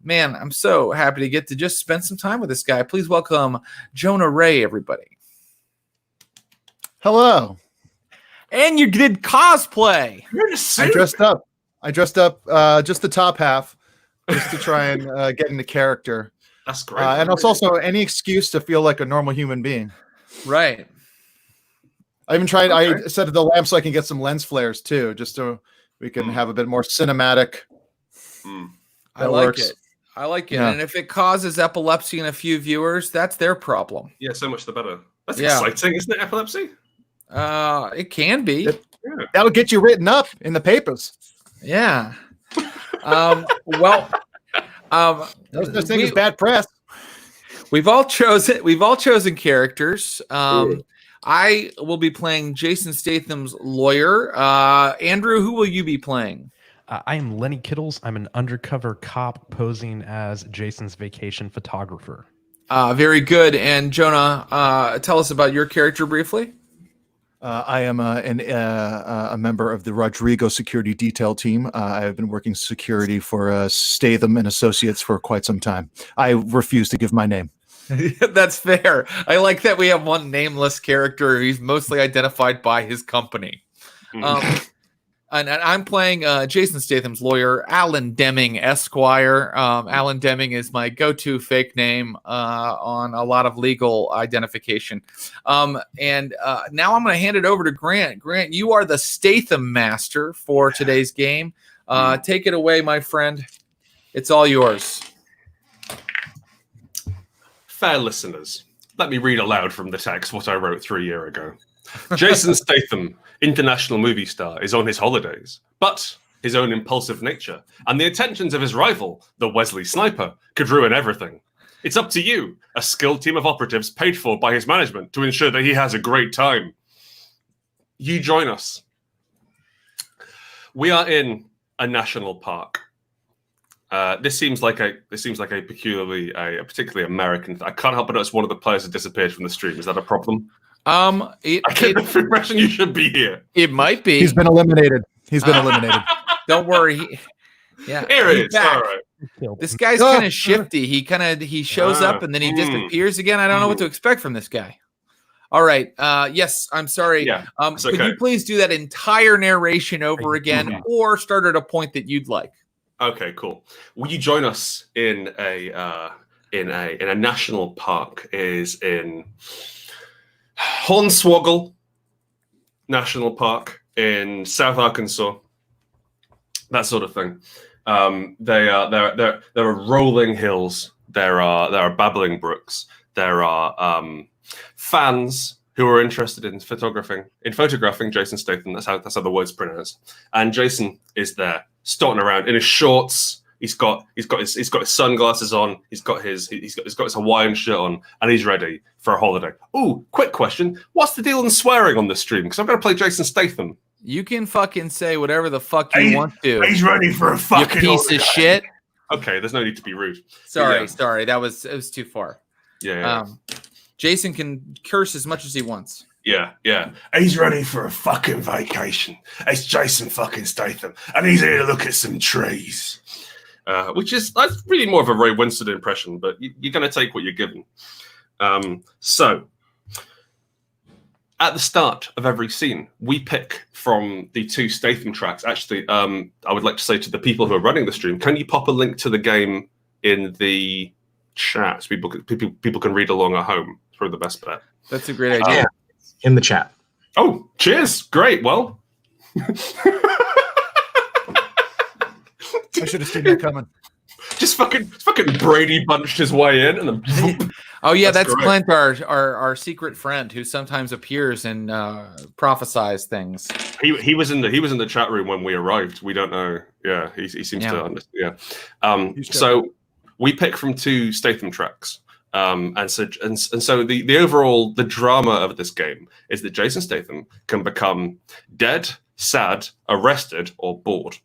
Man, I'm so happy to get to just spend some time with this guy. Please welcome Jonah Ray, everybody. Hello. And you did cosplay. I dressed up just the top half just to try and get into character. That's great. And it's also any excuse to feel like a normal human being. Right. I even tried, I set the lamp so I can get some lens flares too, just so we can have a bit more cinematic. I like it. I like it. Yeah. And if it causes epilepsy in a few viewers, that's their problem. Yeah, so much the better. That's exciting, isn't it? Epilepsy. It can be. That'll get you written up in the papers. Yeah. There's no thing as bad press. We've all chosen characters. I will be playing Jason Statham's lawyer. Andrew, who will you be playing? I am Lenny Kittles. I'm an undercover cop posing as Jason's vacation photographer. Very good. And Jonah, tell us about your character briefly. I am a member of the Rodrigo security detail team. I have been working security for Statham and Associates for quite some time. I refuse to give my name. That's fair. I like that we have one nameless character. He's mostly identified by his company. And I'm playing Jason Statham's lawyer, Alan Deming, Esquire. Alan Deming is my go-to fake name on a lot of legal identification. And now I'm going to hand it over to Grant. Grant, you are the Statham Master for today's game. Take it away, my friend. It's all yours. Fair listeners, let me read aloud from the text what I wrote 3 years ago. Jason Statham, international movie star, is on his holidays, but his own impulsive nature and the attentions of his rival, the Wesley Sniper, could ruin everything. It's up to you, a skilled team of operatives paid for by his management, to ensure that he has a great time. You join us. We are in a national park. This seems like a particularly American. I can't help but notice one of the players has disappeared from the stream. Is that a problem? I get the impression you should be here. It might be. He's been eliminated. Don't worry. Here it is. All right. This guy's kind of shifty. He shows up and then he disappears again. I don't know what to expect from this guy. All right. Yes, I'm sorry. Yeah, could you please do that entire narration over again, or start at a point that you'd like? Okay, cool. Will you join us in a national park? Is in Hornswoggle National Park in South Arkansas. That sort of thing. There are rolling hills. There are babbling brooks. There are fans who are interested in photographing Jason Statham. That's how the word's pronounced. And Jason is there, starting around in his shorts. He's got his sunglasses on. He's got his Hawaiian shirt on, and he's ready for a holiday. Ooh, quick question: what's the deal in swearing on the stream? Because I'm going to play Jason Statham. You can fucking say whatever the fuck you want to. He's ready for a fucking piece of shit. Okay, there's no need to be rude. Sorry. It was too far. Yeah. Jason can curse as much as he wants. Yeah. He's ready for a fucking vacation. It's Jason fucking Statham, and he's here to look at some trees. That's really more of a Ray Winston impression, but you're going to take what you're given. So, at the start of every scene, we pick from the 2 Statham tracks. Actually, I would like to say to the people who are running the stream, can you pop a link to the game in the chat so people can read along at home? It's probably the best bet. That's a great idea. In the chat. Oh, cheers. Great. Well. I should have seen that coming. Just fucking Brady bunched his way in, and then. Whoop. Oh yeah, that's Clint, our secret friend who sometimes appears and prophesies things. He was in the chat room when we arrived. We don't know. Yeah, he seems to understand. Yeah. So we pick from 2 Statham tracks. And so the overall drama of this game is that Jason Statham can become dead, sad, arrested, or bored.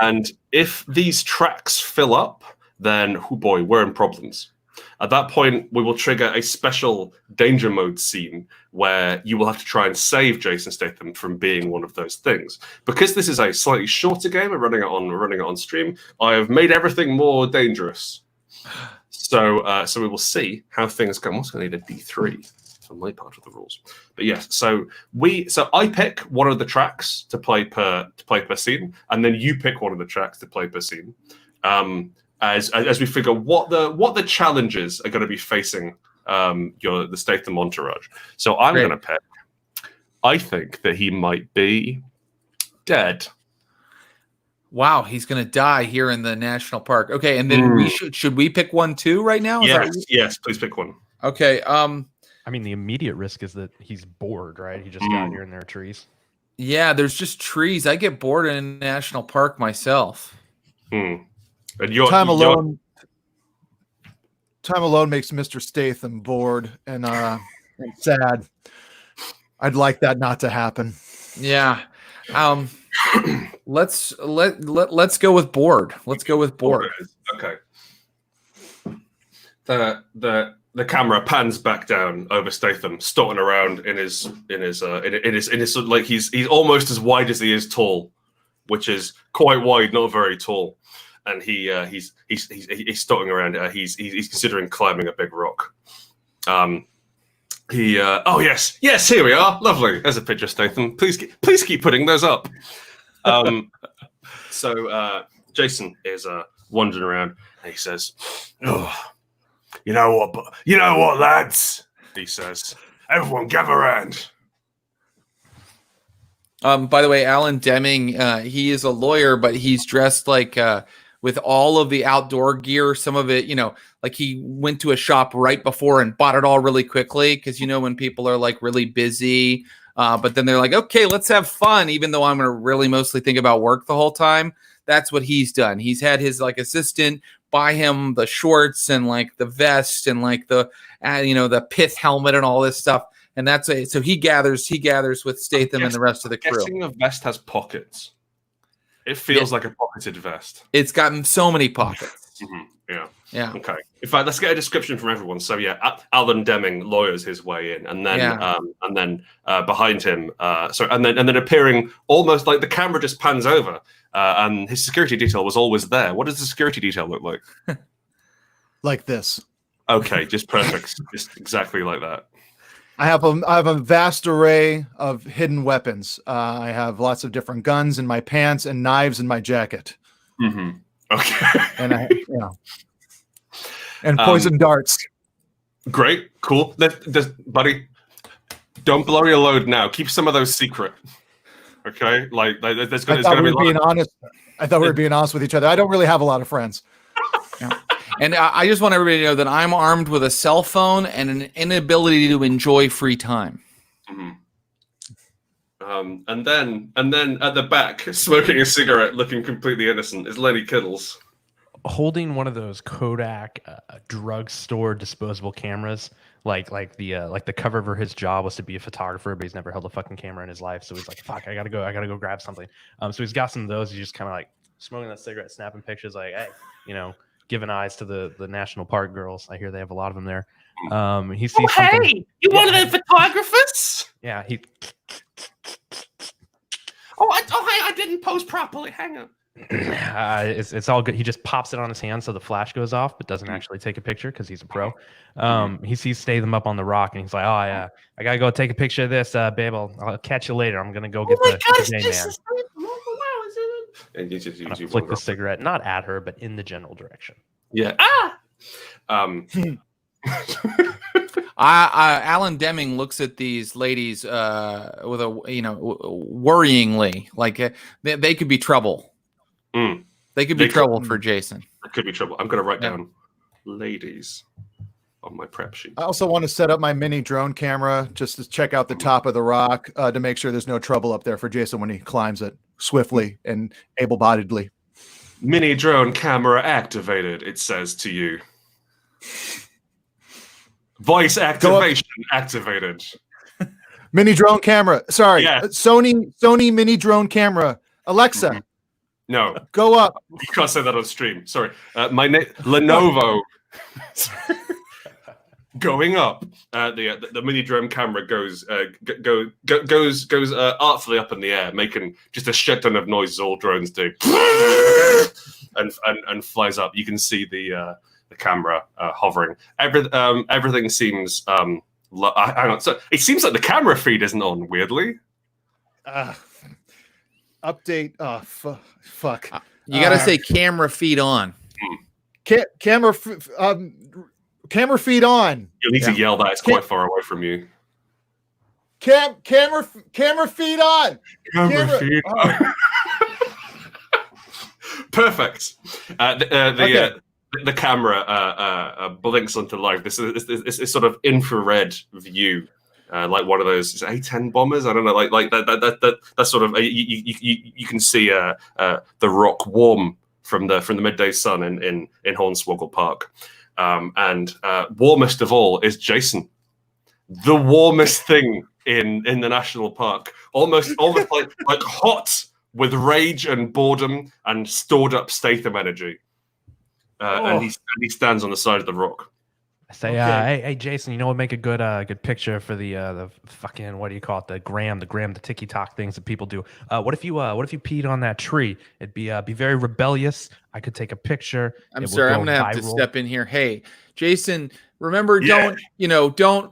And if these tracks fill up, then oh boy, we're in problems. At that point, we will trigger a special danger mode scene where you will have to try and save Jason Statham from being one of those things. Because this is a slightly shorter game, we're running it on stream. I have made everything more dangerous. So we will see how things go. I'm also going to need a D3 for my part of the rules. But yes, so I pick one of the tracks to play per scene, and then you pick one of the tracks to play per scene. As we figure what the challenges are going to be facing the Statham entourage. So I'm going to pick. I think that he might be dead. Wow, he's going to die here in the national park. Okay, and then should we pick one too right now? Yes, please pick one. Okay. I mean, the immediate risk is that he's bored, right? He just got here and there are trees. Yeah, there's just trees. I get bored in a national park myself. And Time alone makes Mr. Statham bored and sad. I'd like that not to happen. Yeah. Let's go with bored. Let's go with bored. Okay. The camera pans back down over Statham, stotting around in his like he's almost as wide as he is tall, which is quite wide, not very tall, and he's stotting around. He's considering climbing a big rock. Oh yes, here we are. Lovely. There's a picture of Statham. Please keep putting those up. So Jason is wandering around, and he says, "Oh, you know what, lads?" He says, "Everyone gather around." By the way, Alan Deming, he is a lawyer, but he's dressed like with all of the outdoor gear. Some of it, like he went to a shop right before and bought it all really quickly because when people are like really busy, but then they're like, okay, let's have fun, even though I'm going to really mostly think about work the whole time. That's what he's done. He's had his like assistant buy him the shorts and like the vest and like the the pith helmet and all this stuff. And that's it. So he gathers with Statham and the rest of the crew. Guessing a vest has pockets. It feels like a pocketed vest. It's gotten so many pockets. Yeah. Yeah. Okay. In fact, let's get a description from everyone. So yeah, Alan Deming lawyers his way in, and then behind him, and then appearing almost like the camera just pans over, and his security detail was always there. What does the security detail look like? Like this. Okay, just perfect, just exactly like that. I have a vast array of hidden weapons. I have lots of different guns in my pants and knives in my jacket. Mm-hmm. Okay. And and poison darts. Great, cool. Buddy, don't blow your load now. Keep some of those secret. Okay, there's going to be being honest. I thought we were being honest with each other. I don't really have a lot of friends. Yeah. And I just want everybody to know that I'm armed with a cell phone and an inability to enjoy free time. Mm-hmm. And then at the back, smoking a cigarette, looking completely innocent, is Lenny Kittles, holding one of those Kodak drugstore disposable cameras. Like the cover for his job was to be a photographer, but he's never held a fucking camera in his life. So he's like, "Fuck, I gotta go grab something." So he's got some of those. He's just kind of like smoking that cigarette, snapping pictures, like, "Hey, giving eyes to the national park girls. I hear they have a lot of them there." He sees something. Hey, you one of the photographers? Yeah, he. I didn't pose properly. Hang on. It's all good. He just pops it on his hand so the flash goes off, but doesn't actually take a picture because he's a pro. He sees Statham up on the rock, and he's like, "Oh yeah, I gotta go take a picture of this, babe. I'll catch you later. I'm gonna go get the J-Man." And you flick the cigarette, not at her, but in the general direction. Yeah. Alan Deming looks at these ladies with a worryingly, like they could be trouble. They could be trouble for Jason. It could be trouble. I'm going to write down ladies on my prep sheet. I also want to set up my mini drone camera just to check out the top of the rock to make sure there's no trouble up there for Jason when he climbs it swiftly and able-bodiedly. Mini drone camera activated, it says to you. Voice activation activated. Mini drone camera. Sorry. Yeah. Sony mini drone camera. Alexa. No. Go up. You can't say that on stream. Sorry. My name Lenovo. Going up. The mini drone camera goes artfully up in the air, making just a shit ton of noises all drones do, and flies up. You can see the camera hovering. Everything seems hang on. So it seems like the camera feed isn't on. Weirdly. Update. Oh fuck. You got to say camera feed on. Camera feed on. You'll need to yell that. It's quite far away from you. Camera feed on. Camera feed on. Perfect. The the camera blinks onto life. This is sort of infrared view, like one of those A-10 bombers. I don't know, like that sort of. You can see the rock warm from the midday sun in Hornswoggle Park, and warmest of all is Jason, the warmest thing in the national park, almost like hot with rage and boredom and stored up Statham energy. And he stands on the side of the rock. I say, hey, Jason, you know what would make a good picture for the fucking, what do you call it, the TikTok things that people do. What if you peed on that tree? It'd be very rebellious. I could take a picture. I'm sorry, I'm gonna have to step in here. Hey, Jason, remember, don't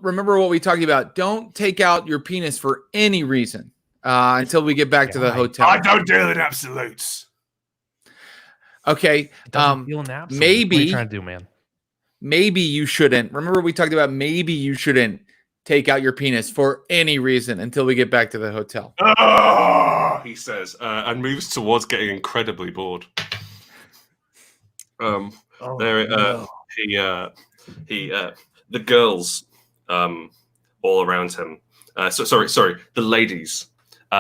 remember what we talked about. Don't take out your penis for any reason until we get back to the hotel. I don't deal in absolutes. Okay. Maybe. What are you trying to do, man? Maybe you shouldn't. Remember we talked about maybe you shouldn't take out your penis for any reason until we get back to the hotel. He says, and moves towards getting incredibly bored. The girls all around him. Sorry, the ladies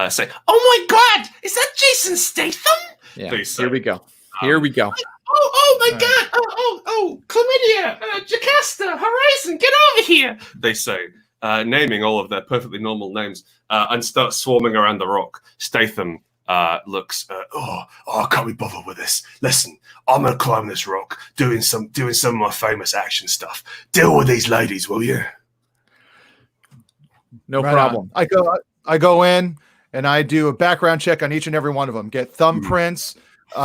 say, "Oh my God, is that Jason Statham?" Yeah, here we go. Here we go. Oh my God! Oh, chlamydia, Jocasta, Horizon, get over here! They say, naming all of their perfectly normal names, and start swarming around the rock. Statham looks. I can't be bothered with this. Listen, I'm gonna climb this rock, doing some of my famous action stuff. Deal with these ladies, will you? No problem. I go in and I do a background check on each and every one of them. Get thumbprints.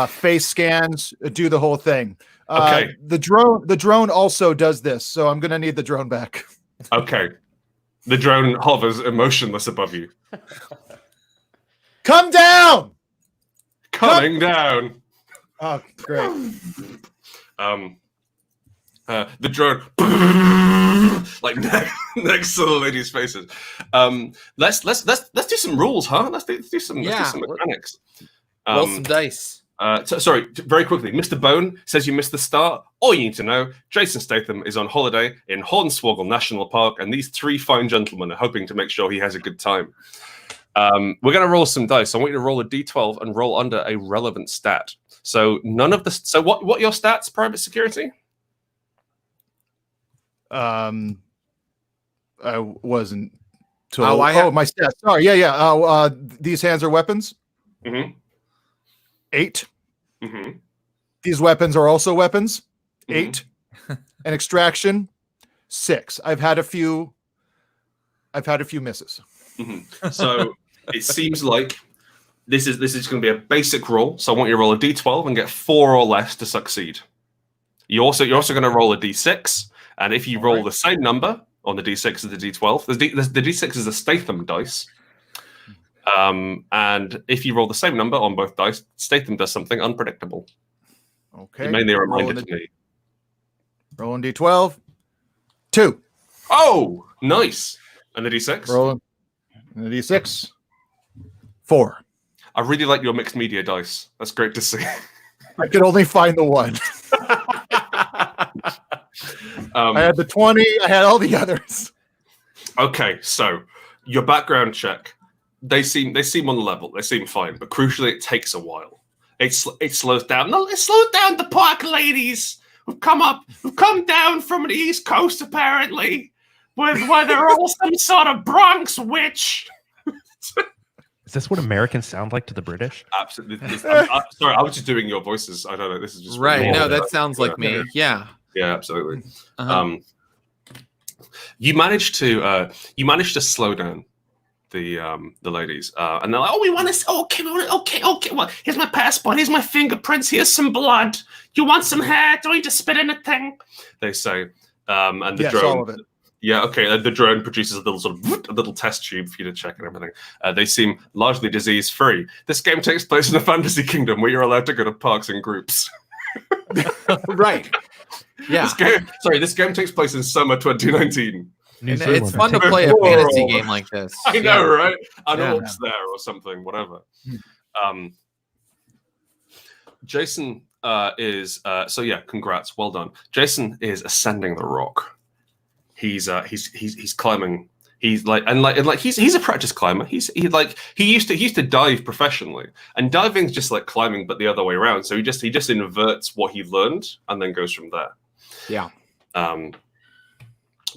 Face scans, do the whole thing. Okay. The drone also does this, so I'm gonna need the drone back. Okay. The drone hovers emotionless above you. Come down. Coming down. Oh, great. The drone like next to the ladies' faces. Let's do some rules, huh? Let's do some mechanics. Roll some dice. Sorry, very quickly. Mr. Bone says you missed the start. All you need to know, Jason Statham is on holiday in Hornswoggle National Park, and these three fine gentlemen are hoping to make sure he has a good time. We're going to roll some dice. I want you to roll a d12 and roll under a relevant stat. So none of the... So what are your stats, private security? I wasn't told. My stats. Sorry, yeah. These hands are weapons. Mm-hmm. 8. Mm-hmm. These weapons are also weapons. Mm-hmm. 8. An extraction. 6. I've had a few misses. Mm-hmm. So it seems like this is going to be a basic roll. So I want you to roll a d12 and get 4 or less to succeed. You're also going to roll a d6, and if you roll the same number on the d6 as the d12, the d6 is a Statham dice. And if you roll the same number on both dice, Statham does something unpredictable. Okay. It mainly reminded to me. Rolling d12. 2. Oh, nice. And the d6? Rolling. And the d6. 4. I really like your mixed media dice. That's great to see. I could only find the one. I had the 20. I had all the others. Okay, so your background check. They seem on the level. They seem fine, but crucially, it takes a while. It slows down. No, it slows down. The park ladies who've come down from the East Coast apparently, where they're all some sort of Bronx witch. Is this what Americans sound like to the British? Absolutely. I'm sorry, I was just doing your voices. I don't know. This is just right. No, that sounds like me. Yeah. Yeah, absolutely. You managed to slow down the ladies, and they're like, "Oh, we want to. Okay. Well, here's my passport. Here's my fingerprints. Here's some blood. You want some hair? Do I need to spit in a thing?" They say, and the drone. All of it. Yeah, okay. The drone produces a little test tube for you to check and everything. They seem largely disease-free. This game takes place in a fantasy kingdom where you're allowed to go to parks in groups. Right. Yeah. This game takes place in summer 2019. It's fun to play a fantasy game like this. I know, right? An orc's there or something, whatever. Jason Congrats, well done. Jason is ascending the rock. He's climbing. He's a practice climber. He used to dive professionally, and diving's just like climbing, but the other way around. So he just inverts what he learned and then goes from there. Yeah.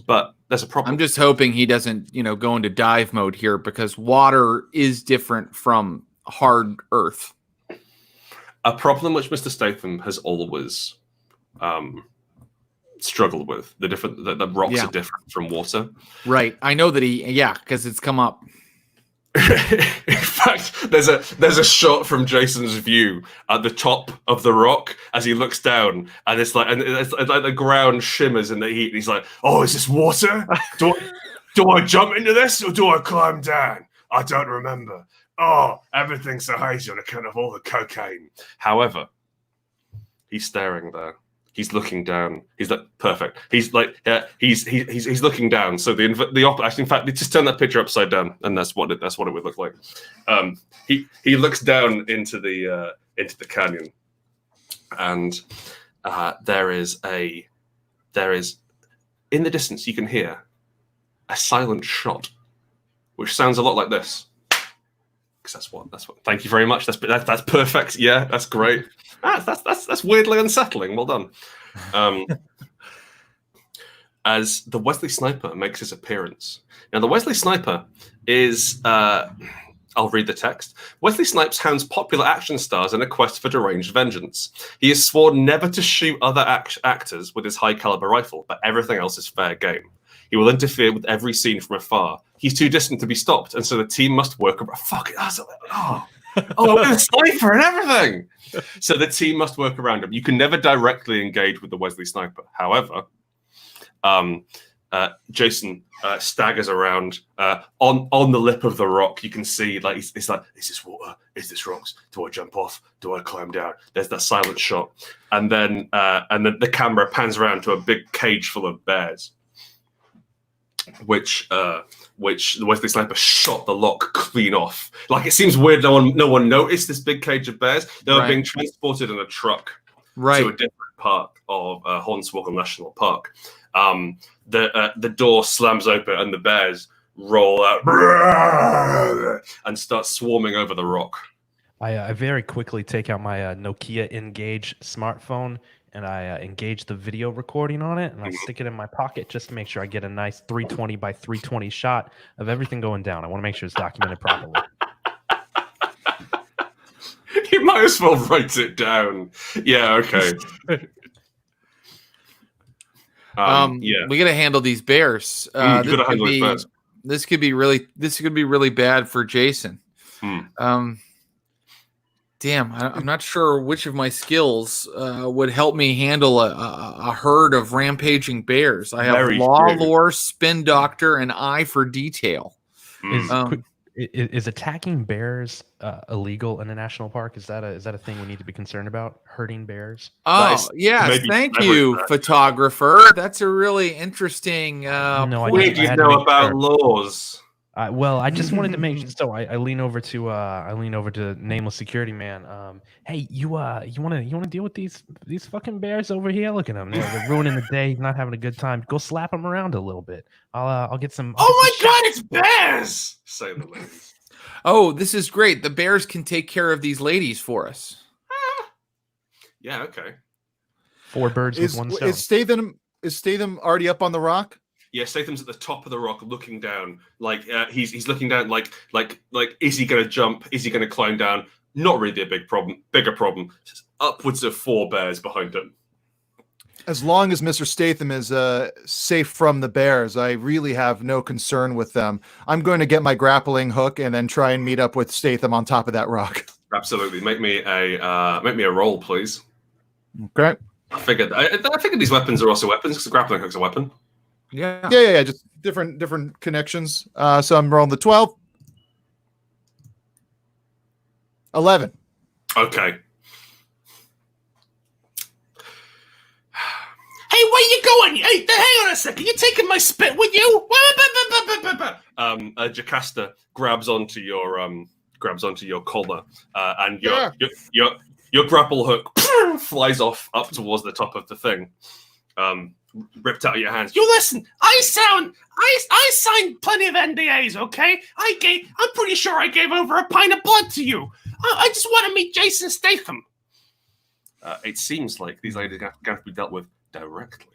But there's a problem. I'm just hoping he doesn't, go into dive mode here, because water is different from hard earth. A problem which Mr. Statham has always struggled with. The rocks are different from water. Right. I know that because it's come up. In fact, there's a shot from Jason's view at the top of the rock as he looks down, and it's like the ground shimmers in the heat. And he's like, "Oh, is this water? Do I jump into this or do I climb down? I don't remember. Oh, everything's so hazy on account of all the cocaine." However, he's staring there. He's looking down. He's like, perfect. He's like, he's looking down. So the opposite. In fact, just turn that picture upside down, and that's what it would look like. He looks down into the canyon, and there is in the distance you can hear a silent shot, which sounds a lot like this. Because that's what. Thank you very much. That's perfect. Yeah, that's great. That's weirdly unsettling. Well done. As the Wesley Sniper makes his appearance. Now, the Wesley Sniper is. I'll read the text. Wesley Snipes hounds popular action stars in a quest for deranged vengeance. He has sworn never to shoot other actors with his high-caliber rifle, but everything else is fair game. He will interfere with every scene from afar. He's too distant to be stopped, and so the team must work around. Fuck it, with a sniper and everything. So the team must work around him. You can never directly engage with the Wesley Sniper. However, Jason staggers around on the lip of the rock. You can see, like, it's like, is this water? Is this rocks? Do I jump off? Do I climb down? There's that silent shot, and then the camera pans around to a big cage full of bears, which the Wesley Sniper shot the lock clean off. Like, it seems weird no one noticed this big cage of bears. They were being transported in a truck to a different part of Hornswoggle National Park. The door slams open and the bears roll out and start swarming over the rock. I very quickly take out my Nokia Engage smartphone, and I engage the video recording on it, and I stick it in my pocket just to make sure I get a nice 320 by 320 shot of everything going down. I want to make sure it's documented properly. You might as well write it down. Yeah, okay. We got to handle these bears. This could be really bad for Jason. Damn, I'm not sure which of my skills would help me handle a herd of rampaging bears. I have lore, spin doctor, and eye for detail. Is attacking bears illegal in a national park? Is that a thing we need to be concerned about? Herding bears? Oh, yes. Thank you, photographer. That's a really interesting. What do you know about laws? Well, I just wanted to make sure. So I lean over to nameless security man. Hey, you want to deal with these fucking bears over here? Look at them. They're ruining the day. Not having a good time. Go slap them around a little bit. I'll get some. Oh my God, it's bears! Say the ladies. Oh, this is great. The bears can take care of these ladies for us. Yeah. Okay. 4 birds with one stone. Is Statham already up on the rock? Yeah, Statham's at the top of the rock, looking down. Like he's looking down. Like is he going to jump? Is he going to climb down? Not really a big problem. Bigger problem. Upwards of 4 bears behind him. As long as Mr. Statham is safe from the bears, I really have no concern with them. I'm going to get my grappling hook and then try and meet up with Statham on top of that rock. Absolutely. Make me a roll, please. Okay. I figured these weapons are also weapons because the grappling hook's a weapon. Yeah. Just different connections. So I'm rolling the 12. 11. Okay. Hey, where you going? Hey, hang on a second. You taking my spit with you? Jocasta grabs onto your collar, and Your grapple hook flies off up towards the top of the thing, ripped out of your hands. You listen. I signed plenty of NDAs. Okay, I'm pretty sure I gave over a pint of blood to you. I just want to meet Jason Statham. It seems like these ladies are going to be dealt with directly.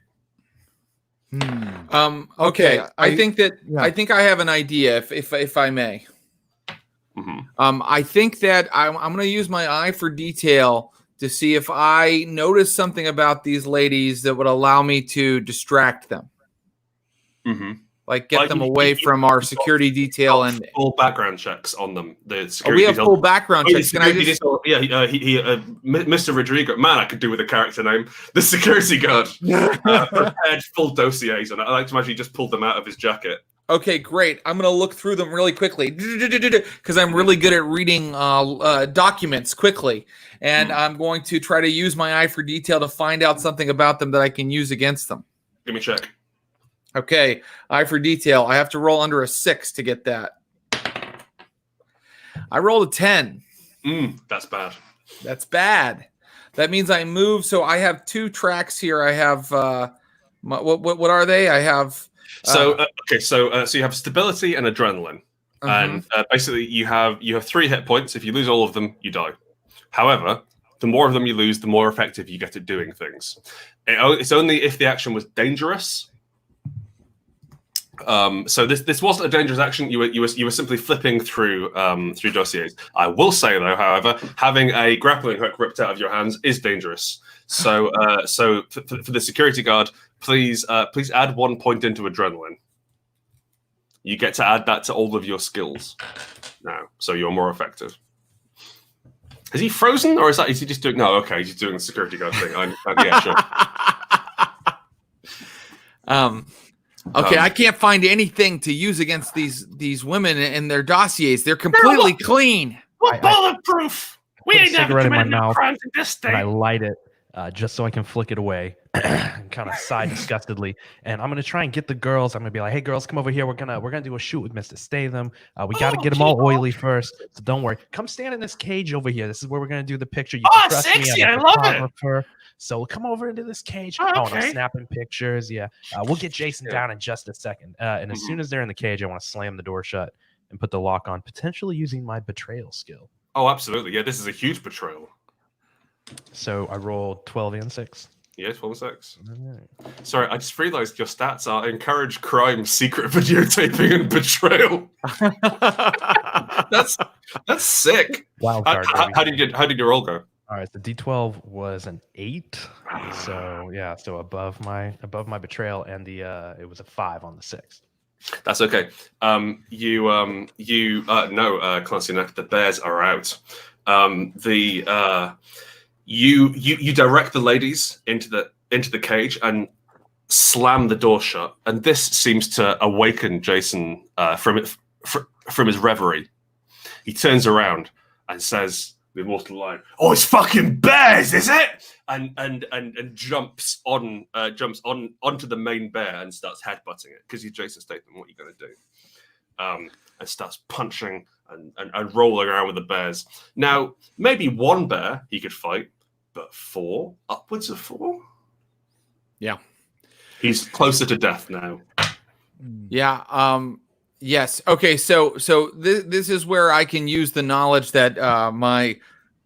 Okay. I think I have an idea, if I may. Mm-hmm. I think that I'm going to use my eye for detail to see if I notice something about these ladies that would allow me to distract them. Mm-hmm. Like get them away from our security detail and full background checks on them. The we have full background checks. Can I just... Mr. Rodrigo. Man, I could do with a character name. The security guard prepared full dossiers, and I like to imagine he just pulled them out of his jacket. Okay, great. I'm going to look through them really quickly because I'm really good at reading documents quickly, and I'm going to try to use my eye for detail to find out something about them that I can use against them. Give me a check. Okay, eye for detail. I have to roll under a 6 to get that. I rolled a 10. That's bad. That's bad. That means I move. So I have 2 tracks here. I have what are they? I have. So you have stability and adrenaline, and basically you have 3 hit points. If you lose all of them, you die. However, the more of them you lose, the more effective you get at doing things. It's only if the action was dangerous. So this wasn't a dangerous action. You were simply flipping through dossiers. I will say though, however, having a grappling hook ripped out of your hands is dangerous. So for the security guard, please add 1 point into adrenaline. You get to add that to all of your skills now, so you're more effective. Is he frozen, or is he just doing? No, okay, he's just doing the security guard thing. Yeah, sure. Okay, I can't find anything to use against these women and their dossiers. They're completely clean. We're bulletproof. We ain't never committed no crimes in this state. And I light it just so I can flick it away and kind of sigh disgustedly. And I'm gonna try and get the girls. I'm gonna be like, "Hey, girls, come over here. We're gonna do a shoot with Mr. Statham. We gotta get them all oily first. So don't worry. Come stand in this cage over here. This is where we're gonna do the picture. You can trust sexy! me. I love it. So come over into this cage. Oh, I okay. want to snapping pictures. Yeah, we'll get Jason down in just a second. And as soon as they're in the cage, I want to slam the door shut and put the lock on, potentially using my betrayal skill. Oh, absolutely. Yeah, this is a huge betrayal. So I rolled 12 and 6. Yeah, 12 and 6. Right. Sorry, I just realized your stats are encourage crime, secret videotaping, and betrayal. That's sick. Wild card. How did your roll go? All right, the D12 was an 8, so yeah, so above my betrayal, and it was a 5 on the 6th. That's okay. Clancy, the bears are out. You direct the ladies into the cage and slam the door shut, and this seems to awaken Jason from his reverie. He turns around and says the immortal line, "Oh, it's fucking bears, is it?" And jumps onto the main bear and starts headbutting it, because you're Jason Statham. What are you going to do? And starts punching and rolling around with the bears. Now, maybe 1 bear he could fight, but 4, upwards of 4. Yeah, he's closer to death now. Yeah. Yes. Okay. So this is where I can use the knowledge that my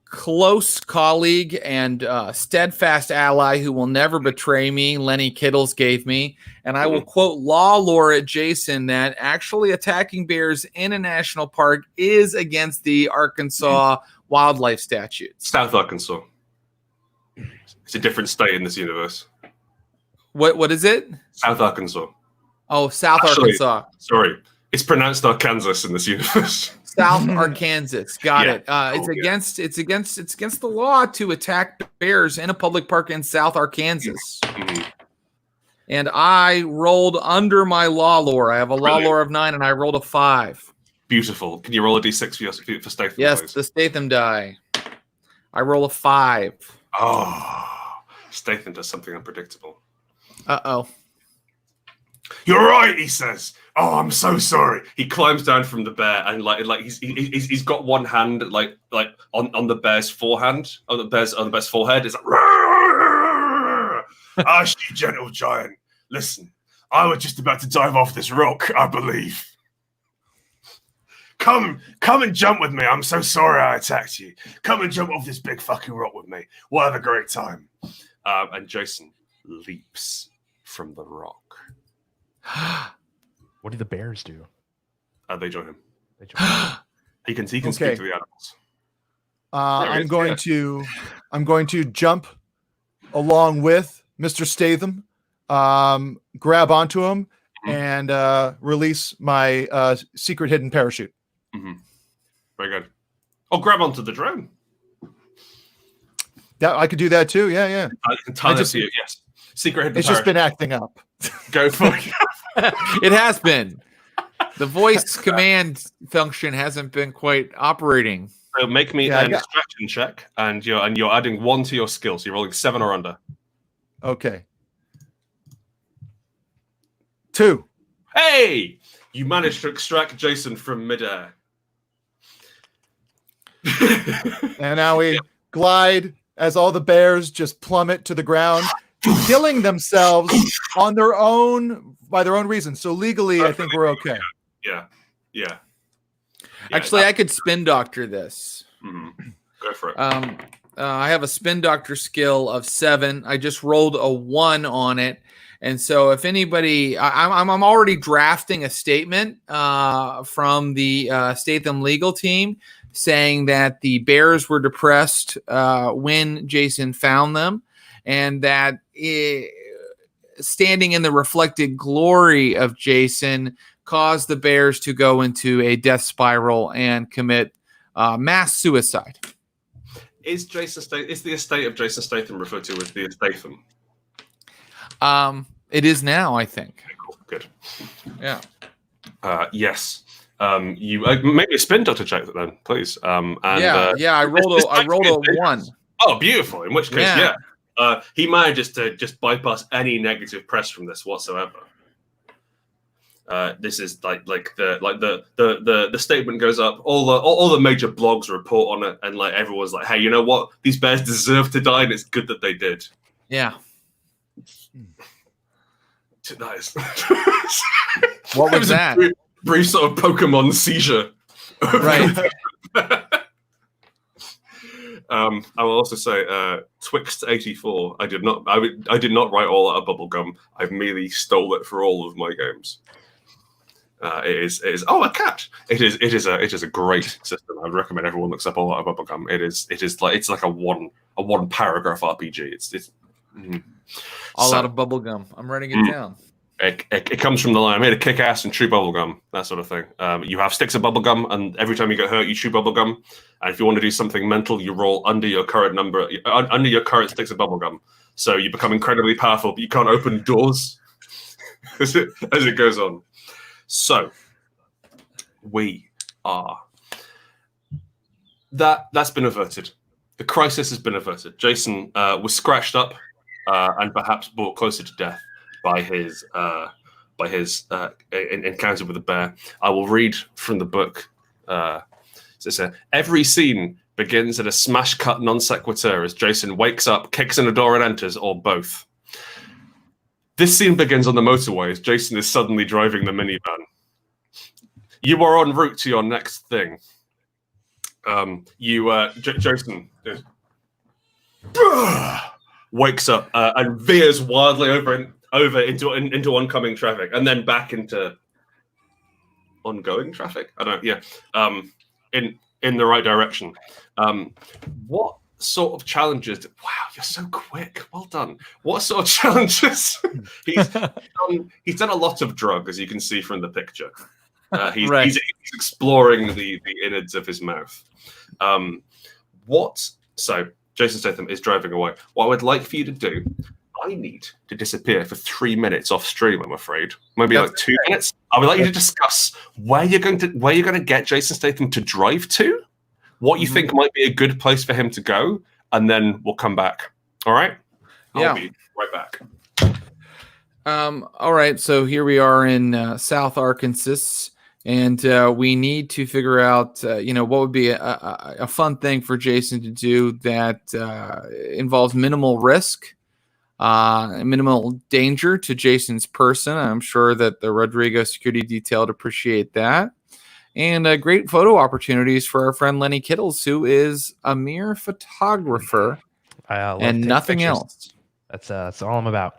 close colleague and steadfast ally who will never betray me, Lenny Kittles, gave me. And I will quote law lore at Jason that actually attacking bears in a national park is against the Arkansas wildlife statutes. South Arkansas. It's a different state in this universe. What is it? South Arkansas. Oh, South Arkansas. Sorry. It's pronounced Arkansas in this universe. South Arkansas. Got it. It's against the law to attack bears in a public park in South Arkansas. Mm-hmm. And I rolled under my law lore. I have a law lore of 9, and I rolled a 5. Beautiful. Can you roll a d6 for Statham? Yes, please? the Statham die. I roll a 5. Oh, Statham does something unpredictable. Uh-oh. You're right, he says. Oh, I'm so sorry. He climbs down from the bear and like he's got one hand like on the bear's forehand, on the bear's forehead. It's like, "Hush, you gentle giant. Listen, I was just about to dive off this rock, I believe. Come and jump with me. I'm so sorry I attacked you. Come and jump off this big fucking rock with me. We'll have a great time." And Jason leaps from the rock. What do the bears do? They join him. They join him. He can speak Okay. to the animals. I'm going to jump along with Mr. Statham, grab onto him, and release my secret hidden parachute. Mm-hmm. Very good. Oh, grab onto the drone. That I could do that too. Yeah. Entirely up to you. Yes. Secret hidden It's parachute. just been acting up. Go for it. It has been. The voice command function hasn't been quite operating. So make me an extraction check, and you're adding 1 to your skill. So you're rolling 7 or under. Okay. 2. Hey! You managed to extract Jason from midair. And now we glide as all the bears just plummet to the ground, killing themselves on their own by their own reasons. So legally, I think we're okay. Yeah. Actually, I could spin doctor this. Go for it. I have a spin doctor skill of 7. I just rolled a 1 on it. And so if anybody, I'm already drafting a statement from the Statham legal team saying that the bears were depressed when Jason found them, and that standing in the reflected glory of Jason caused the bears to go into a death spiral and commit mass suicide. Is the estate of Jason Statham referred to as the Statham? It is now, I think. Okay, cool. Good. Yeah. Yes. You maybe a spin doctor check then, please. I rolled a 1. Oh, beautiful. In which case, he manages to just bypass any negative press from this whatsoever. This is like the statement goes up. All the major blogs report on it, and like everyone's like, "Hey, you know what? These bears deserve to die, and it's good that they did." Yeah. That is. What was that? Brief sort of Pokemon seizure. Right. I will also say, Twixt84. I did not write all that bubblegum. I've merely stole it for all of my games. It is a cat. It is a great system. I'd recommend everyone looks up all that bubblegum. It's like a one paragraph RPG. All out of bubblegum. I'm writing it down. It comes from the line, I made a kick ass and chew bubblegum, that sort of thing. You have sticks of bubblegum, and every time you get hurt, you chew bubblegum. And if you want to do something mental, you roll under your current sticks of bubblegum. So you become incredibly powerful, but you can't open doors as it goes on. So we are. That's been averted. The crisis has been averted. Jason was scratched up and perhaps brought closer to death by his encounter with the bear. I will read from the book. Every scene begins at a smash cut non sequitur as Jason wakes up, kicks in a door, and enters, or both. This scene begins on the motorway as Jason is suddenly driving the minivan. You are en route to your next thing. Jason wakes up and veers wildly over into oncoming traffic, and then back into ongoing traffic. I don't know. Yeah, in the right direction. What sort of challenges? Wow, you're so quick. Well done. What sort of challenges? He's done a lot of drugs, as you can see from the picture. He's exploring the innards of his mouth. So Jason Statham is driving away. What I would like for you to do, I need to disappear for 3 minutes off stream, I'm afraid. Maybe like 2 minutes. I would like you to discuss where you're going to get Jason Statham to drive to, what you think might be a good place for him to go, and then we'll come back. All right? I'll be right back. All right, so here we are in South Arkansas, and we need to figure out, what would be a fun thing for Jason to do that involves minimal risk, minimal danger to Jason's person. I'm sure that the Rodrigo security detail would appreciate that. And great photo opportunities for our friend Lenny Kittles, who is a mere photographer and nothing else. That's all I'm about.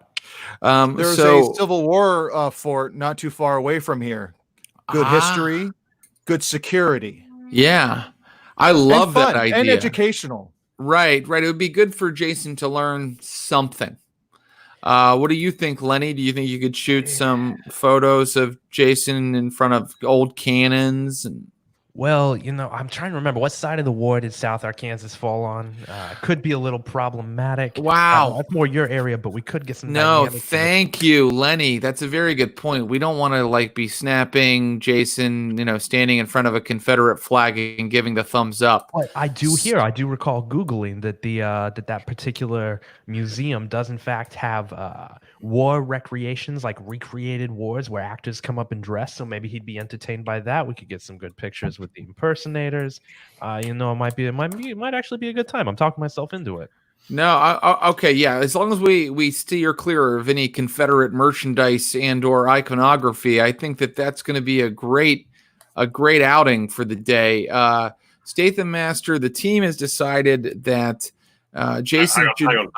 There's a Civil War fort not too far away from here. Good history, good security. Yeah, I love that idea. And educational. Right. It would be good for Jason to learn something. What do you think, Lenny? Do you think you could shoot some photos of Jason in front of old cannons? Well, I'm trying to remember, what side of the war did South Arkansas fall on? Could be a little problematic. Wow. That's more your area, but we could get some. No, thank you, Lenny. That's a very good point. We don't want to be snapping Jason, standing in front of a Confederate flag and giving the thumbs up. But I do recall Googling that that particular museum does in fact have war recreations, like recreated wars where actors come up and dress. So maybe he'd be entertained by that. We could get some good pictures with the impersonators. It might actually be a good time. I'm talking myself into it. No, okay, yeah. As long as we steer clear of any Confederate merchandise and or iconography, I think that's going to be a great outing for the day. Statham Master, the team has decided that Jason. Hang on.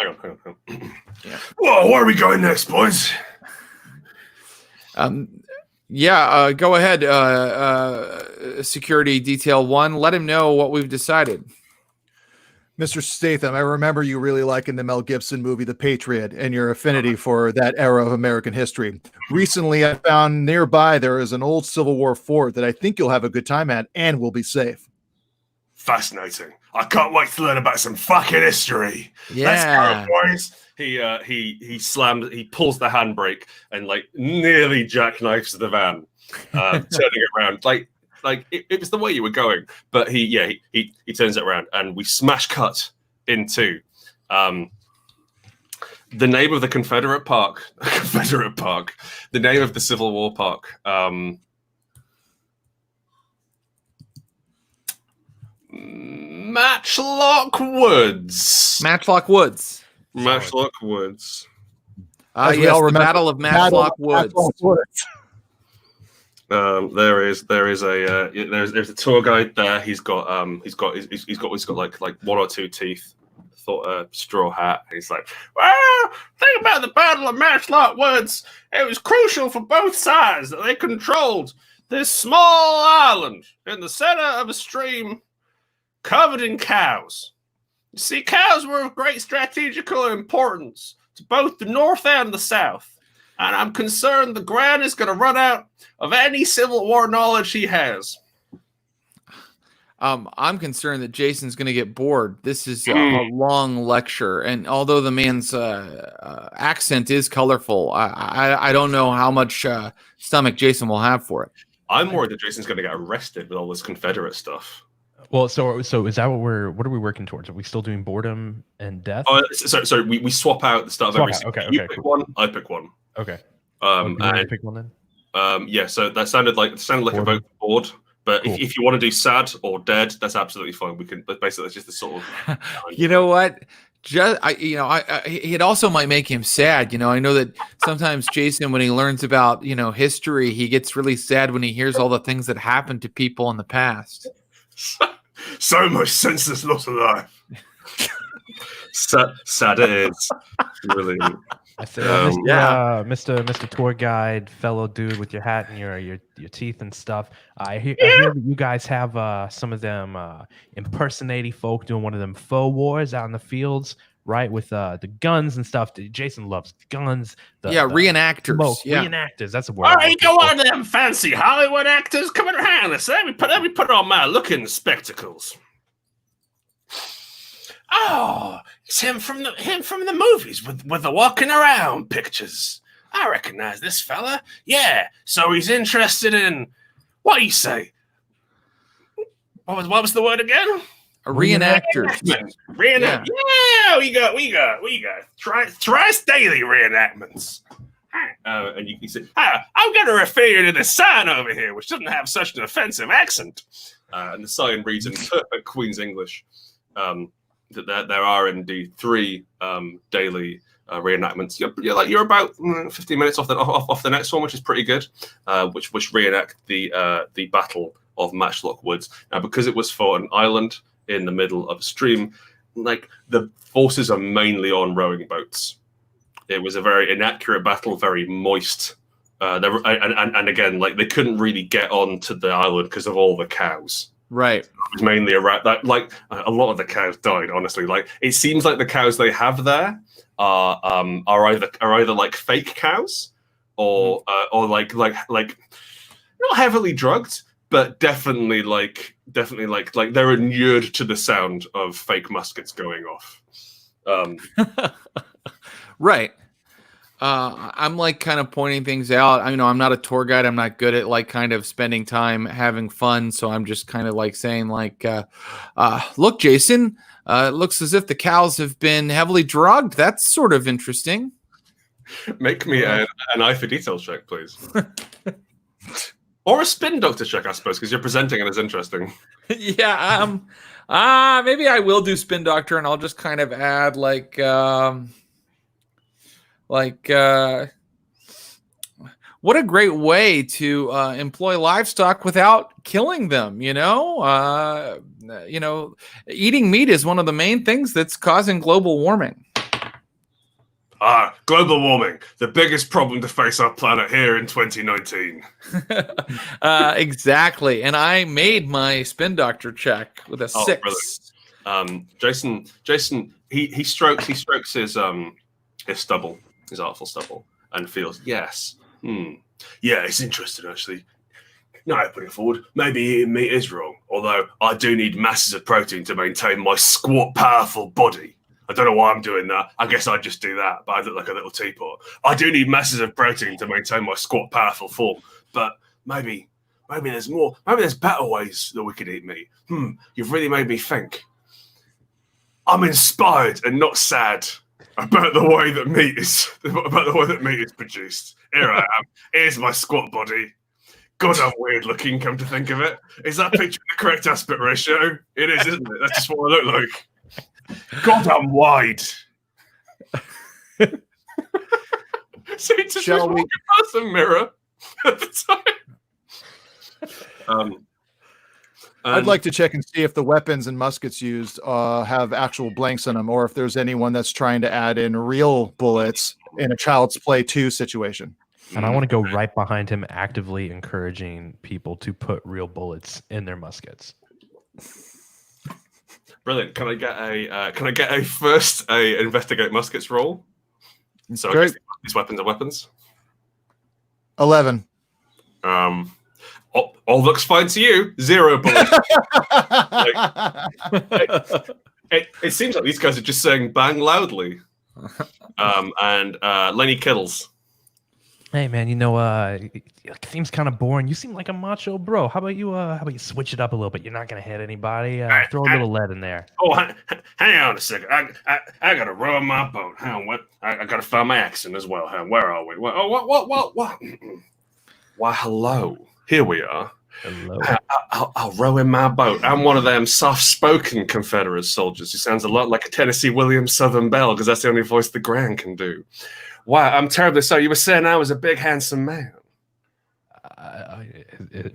Yeah. Whoa, where are we going next, boys? Go ahead, security detail 1. Let him know what we've decided. Mr. Statham, I remember you really liking the Mel Gibson movie, The Patriot, and your affinity for that era of American history. Recently, I found nearby there is an old Civil War fort that I think you'll have a good time at and will be safe. Fascinating. I can't wait to learn about some fucking history. Yeah. Let's go, boys. He pulls the handbrake and nearly jackknifes the van, turning it around. It was the way you were going, but he turns it around and we smash cut into the name of the Confederate Park, the name of the Civil War Park. Matchlock Woods. Matchlock Woods. Matchlock Woods. Yes, the Battle of Matchlock Woods. There's a tour guide there. He's got like one or two teeth. Thought a straw hat. And he's like, well, think about the Battle of Matchlock Woods. It was crucial for both sides that they controlled this small island in the center of a stream covered in cows. You see, cows were of great strategical importance to both the North and the South. And I'm concerned the Grand is going to run out of any Civil War knowledge he has. I'm concerned that Jason's going to get bored. This is a long lecture, and although the man's accent is colorful, I don't know how much stomach Jason will have for it. I'm worried that Jason's going to get arrested with all this Confederate stuff. Well, so is that what what are we working towards? Are we still doing boredom and death? Oh, so we swap out the start of every scene. Okay, you pick one, I pick one. Okay. And pick one then. Yeah. So that sounded like a vote for bored. But cool. if you want to do sad or dead, that's absolutely fine. We can. But basically, it's just the sort of. You know what? It also might make him sad. I know that sometimes Jason, when he learns about history, he gets really sad when he hears all the things that happened to people in the past. So much senseless loss of life. Sad it is. Really. I said, Mr. Tour Guide, fellow dude with your hat and your teeth and stuff. I hear that you guys have some of them impersonating folk doing one of them faux wars out in the fields, right? With the guns and stuff. Jason loves guns. Reenactors. Reenactors. That's a word. All right, go on, them fancy Hollywood actors coming around us. Let me put on my looking spectacles. Oh, it's him from the movies with the walking around pictures. I recognize this fella. Yeah, so he's interested in what do you say? What was the word again? Reenactors. Reenactors. Yeah, we got tri-daily reenactments. And you can say, I'm going to refer you to the sign over here, which doesn't have such an offensive accent. And the sign reads in perfect Queen's English that there are indeed 3 daily reenactments. You're about 15 minutes off the next one, which is pretty good. Which reenact the Battle of Matchlock Woods. Now, because it was fought on an island in the middle of a stream, like the forces are mainly on rowing boats. It was a very inaccurate battle, very moist. And again, like they couldn't really get onto the island because of all the cows. Right. It was mainly around that. Like a lot of the cows died. Honestly, like it seems like the cows they have there are either like fake cows or like not heavily drugged, but definitely like they're inured to the sound of fake muskets going off. Right. I'm like kind of pointing things out. I'm not a tour guide. I'm not good at like kind of spending time having fun. So I'm just kind of like saying like, look, Jason, it looks as if the cows have been heavily drugged. That's sort of interesting. Make me an eye for detail check, please. Or a spin doctor check, I suppose, because you're presenting it as interesting. Yeah. Maybe I will do spin doctor and I'll just kind of add like what a great way to employ livestock without killing them. Eating meat is one of the main things that's causing global warming. Global warming, the biggest problem to face our planet here in 2019. Exactly. And I made my spin doctor check with a 6. Brilliant. Jason, he strokes his stubble, his artful stubble, and feels, yes. Yeah, it's interesting, actually. No, I put it forward. Maybe eating meat is wrong, although I do need masses of protein to maintain my squat, powerful body. I don't know why I'm doing that. I guess I'd just do that, but I look like a little teapot. I do need masses of protein to maintain my squat, powerful form, but maybe there's more. Maybe there's better ways that we could eat meat. You've really made me think. I'm inspired and not sad about the way that meat is produced. Here I am. Here's my squat body. God, I'm weird looking, come to think of it. Is that picture the correct aspect ratio? It is, isn't it? That's just what I look like. God, I'm wide. So he just was walking past a mirror at the time. I'd like to check and see if the weapons and muskets used have actual blanks in them, or if there's anyone that's trying to add in real bullets in a Child's Play 2 situation. And I want to go right behind him, actively encouraging people to put real bullets in their muskets. Brilliant. Can I get a first investigate muskets roll? So I guess these weapons are weapons. 11. All looks fine to you. 0 bullets. It seems like these guys are just saying bang loudly. And Lenny Kittles. Hey man, it seems kind of boring. You seem like a macho bro. How about you switch it up a little bit? You're not gonna hit anybody. Throw a little lead in there. Oh, hang on a second. I gotta row in my boat. Hang on, what? I gotta find my accent as well. Where are we? What? Why, hello. Here we are. Hello. I'll row in my boat. I'm one of them soft-spoken Confederate soldiers who sounds a lot like a Tennessee Williams Southern Belle, because that's the only voice the Grand can do. Wow, I'm terribly sorry. You were saying I was a big, handsome man.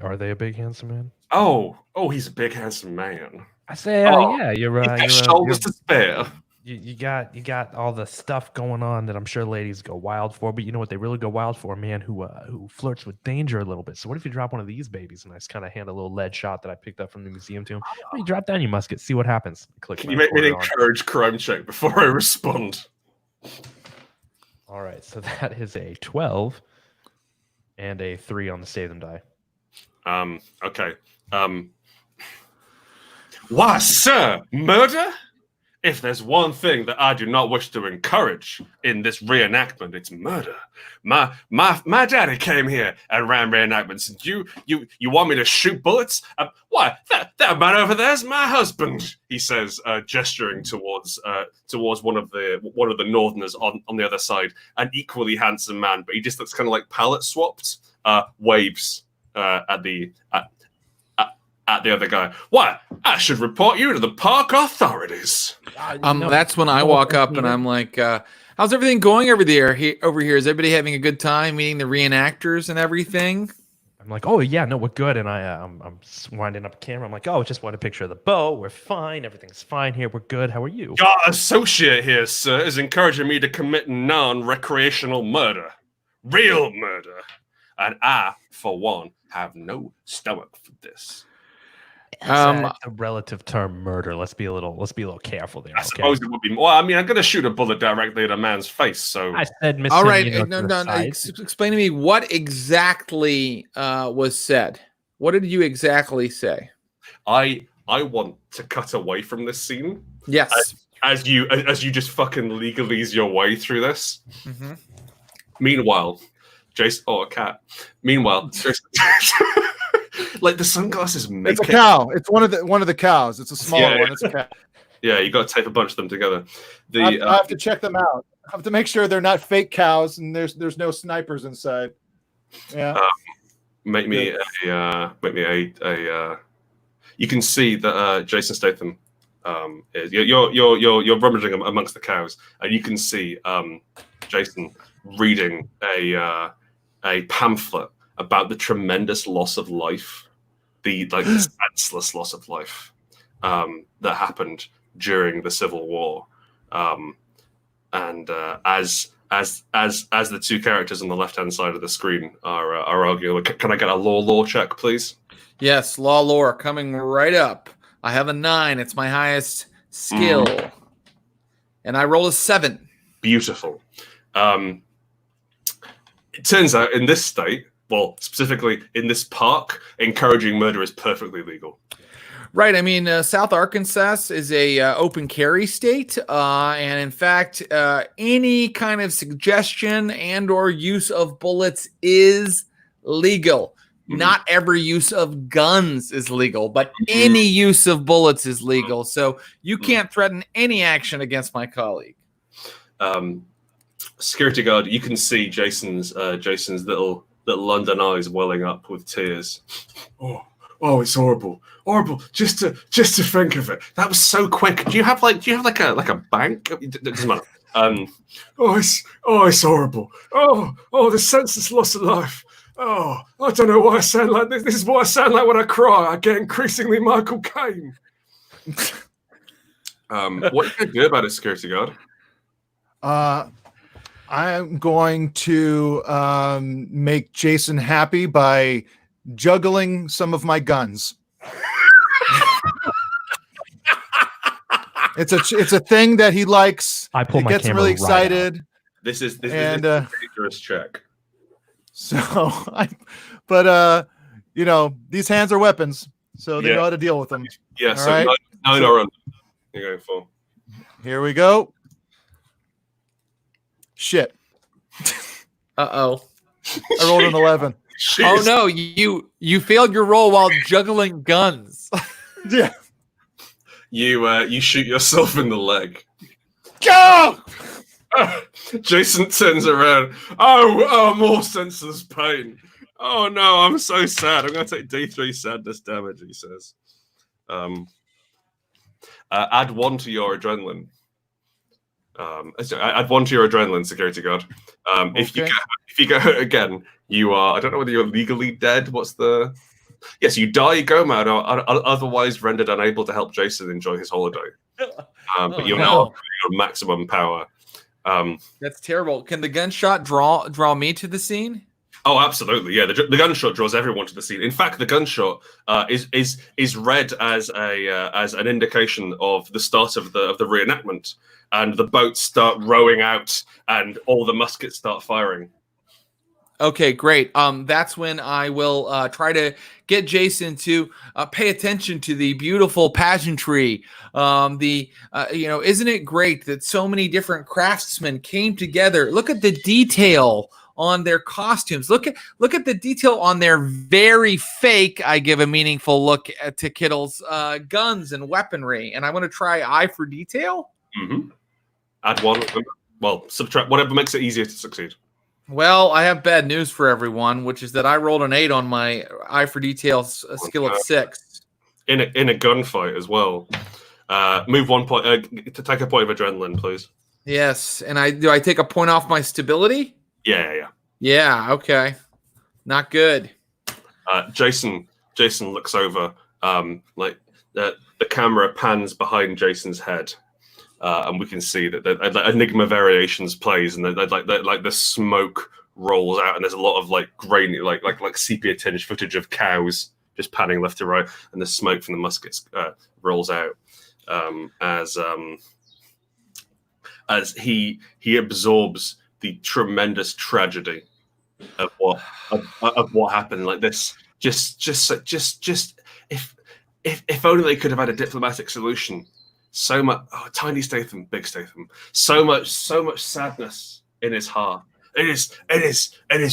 Are they a big, handsome man? Oh, he's a big, handsome man. I say, yeah, you're shoulders to spare. You got all the stuff going on that I'm sure ladies go wild for, but you know what they really go wild for? A man who flirts with danger a little bit. So what if you drop one of these babies and I just kind of hand a little lead shot that I picked up from the museum to him? You drop down your musket, see what happens. Can you make me an encourage crime check before I respond? All right, so that is a 12 and a 3 on the save them die. Okay. Why, sir, murder? if there's one thing that I do not wish to encourage in this reenactment, it's murder. My daddy came here and ran reenactments. And you want me to shoot bullets? Why, that man over there's my husband. He says, gesturing towards one of the Northerners on the other side, an equally handsome man, but he just looks kind of like palette swapped. Waves at the other guy. Why? I should report you to the park authorities. That's when I walk up and I'm like, how's everything going over here? Is everybody having a good time meeting the reenactors and everything? I'm like, oh yeah, no, we're good. And I'm winding up a camera. I'm like, oh, just want a picture of the bow. We're fine. Everything's fine here. We're good. How are you? Your associate here, sir, is encouraging me to commit non-recreational murder. Real murder. And I, for one, have no stomach for this. A relative term, murder. Let's be a little careful there. I suppose it would be. Well, I mean, I'm going to shoot a bullet directly at a man's face. So I said, all right, no. Explain to me what exactly was said. What did you exactly say? I want to cut away from this scene. Yes, as you just fucking legalese your way through this. Mm-hmm. Meanwhile, Jason, a cat. Meanwhile, like the sunglasses make it's a cow. It's one of the cows. It's a smaller one. It's a cow. Yeah, you got to tape a bunch of them together. I have to check them out. I have to make sure they're not fake cows and there's no snipers inside. Yeah. Make me a. You can see that Jason Statham. You're rummaging amongst the cows, and you can see Jason reading a pamphlet about the tremendous loss of life, the senseless loss of life that happened during the Civil War, and as the two characters on the left-hand side of the screen are arguing, can I get a law check, please? Yes, lore coming right up. I have a 9. It's my highest skill, and I roll a 7. Beautiful. It turns out in this state, well, specifically in this park, encouraging murder is perfectly legal. Right. I mean, South Arkansas is a open carry state, and in fact, any kind of suggestion and or use of bullets is legal. Mm-hmm. Not every use of guns is legal, but any use of bullets is legal. So you can't threaten any action against my colleague. Security guard, you can see Jason's little London eyes welling up with tears. Oh, it's horrible. Just to think of it. That was so quick. Do you have like a bank? It doesn't matter. It's horrible. Oh, the senseless loss of life. Oh, I don't know why I sound like this. This is what I sound like when I cry. I get increasingly Michael Caine. What are you going to do about it, security guard? I'm going to make Jason happy by juggling some of my guns. It's a thing that he likes. I pull he my gets camera really right excited. out. This is a dangerous check. So these hands are weapons, so they know how to deal with them. Yeah, all so right? 9 or under. You're going for. Here we go. Shit. Uh-oh. I rolled an 11. Jeez. Oh no, you failed your roll while juggling guns. Yeah. You shoot yourself in the leg. Go! Jason turns around. Oh, more senseless pain. Oh no, I'm so sad. I'm going to take D3 sadness damage, he says. Add 1 to your adrenaline. Add 1 to your adrenaline, security guard. Okay. If you get hurt again, you are. I don't know whether you're legally dead. What's the? Yes, you die, go mad, or otherwise rendered unable to help Jason enjoy his holiday. But you're now at your maximum power. That's terrible. Can the gunshot draw me to the scene? Oh, absolutely. Yeah, the gunshot draws everyone to the scene. In fact, the gunshot is read as an indication of the start of the reenactment, and the boats start rowing out, and all the muskets start firing. Okay, great. That's when I will try to get Jason to pay attention to the beautiful pageantry. Isn't it great that so many different craftsmen came together? Look at the detail on their costumes. Look at the detail on their very fake. I give a meaningful look to Kittle's guns and weaponry, and I want to try eye for detail. Mm-hmm. Add one. Well, subtract whatever makes it easier to succeed. Well, I have bad news for everyone, which is that I rolled an 8 on my eye for detail skill of 6. In a gunfight as well. Move 1 point to take a point of adrenaline, please. Yes, and do I take a point off my stability? Yeah. Yeah. Okay. Not good. Jason looks over. Like the camera pans behind Jason's head. And we can see that Enigma Variations plays, and the smoke rolls out, and there's a lot of like grainy, like sepia tinged footage of cows just panning left to right, and the smoke from the muskets rolls out as he absorbs the tremendous tragedy of what happened. Like this, just if only they could have had a diplomatic solution. So much, tiny Statham, big Statham. So much sadness in his heart. In his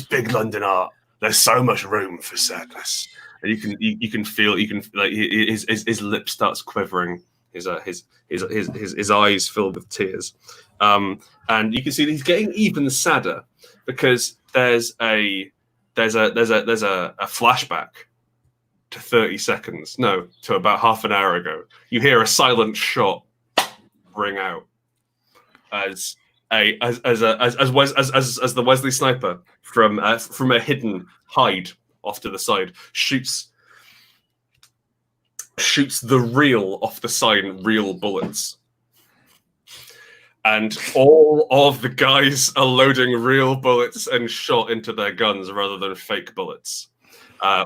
big London heart, there's so much room for sadness. And you can feel like his lip starts quivering. His eyes filled with tears. And you can see that he's getting even sadder because there's a flashback to 30 seconds. No, to about half an hour ago. You hear a silent shot ring out as the Wesley sniper from a hidden hide off to the side shoots the reel off the sign "real bullets," and all of the guys are loading real bullets and shot into their guns rather than fake bullets.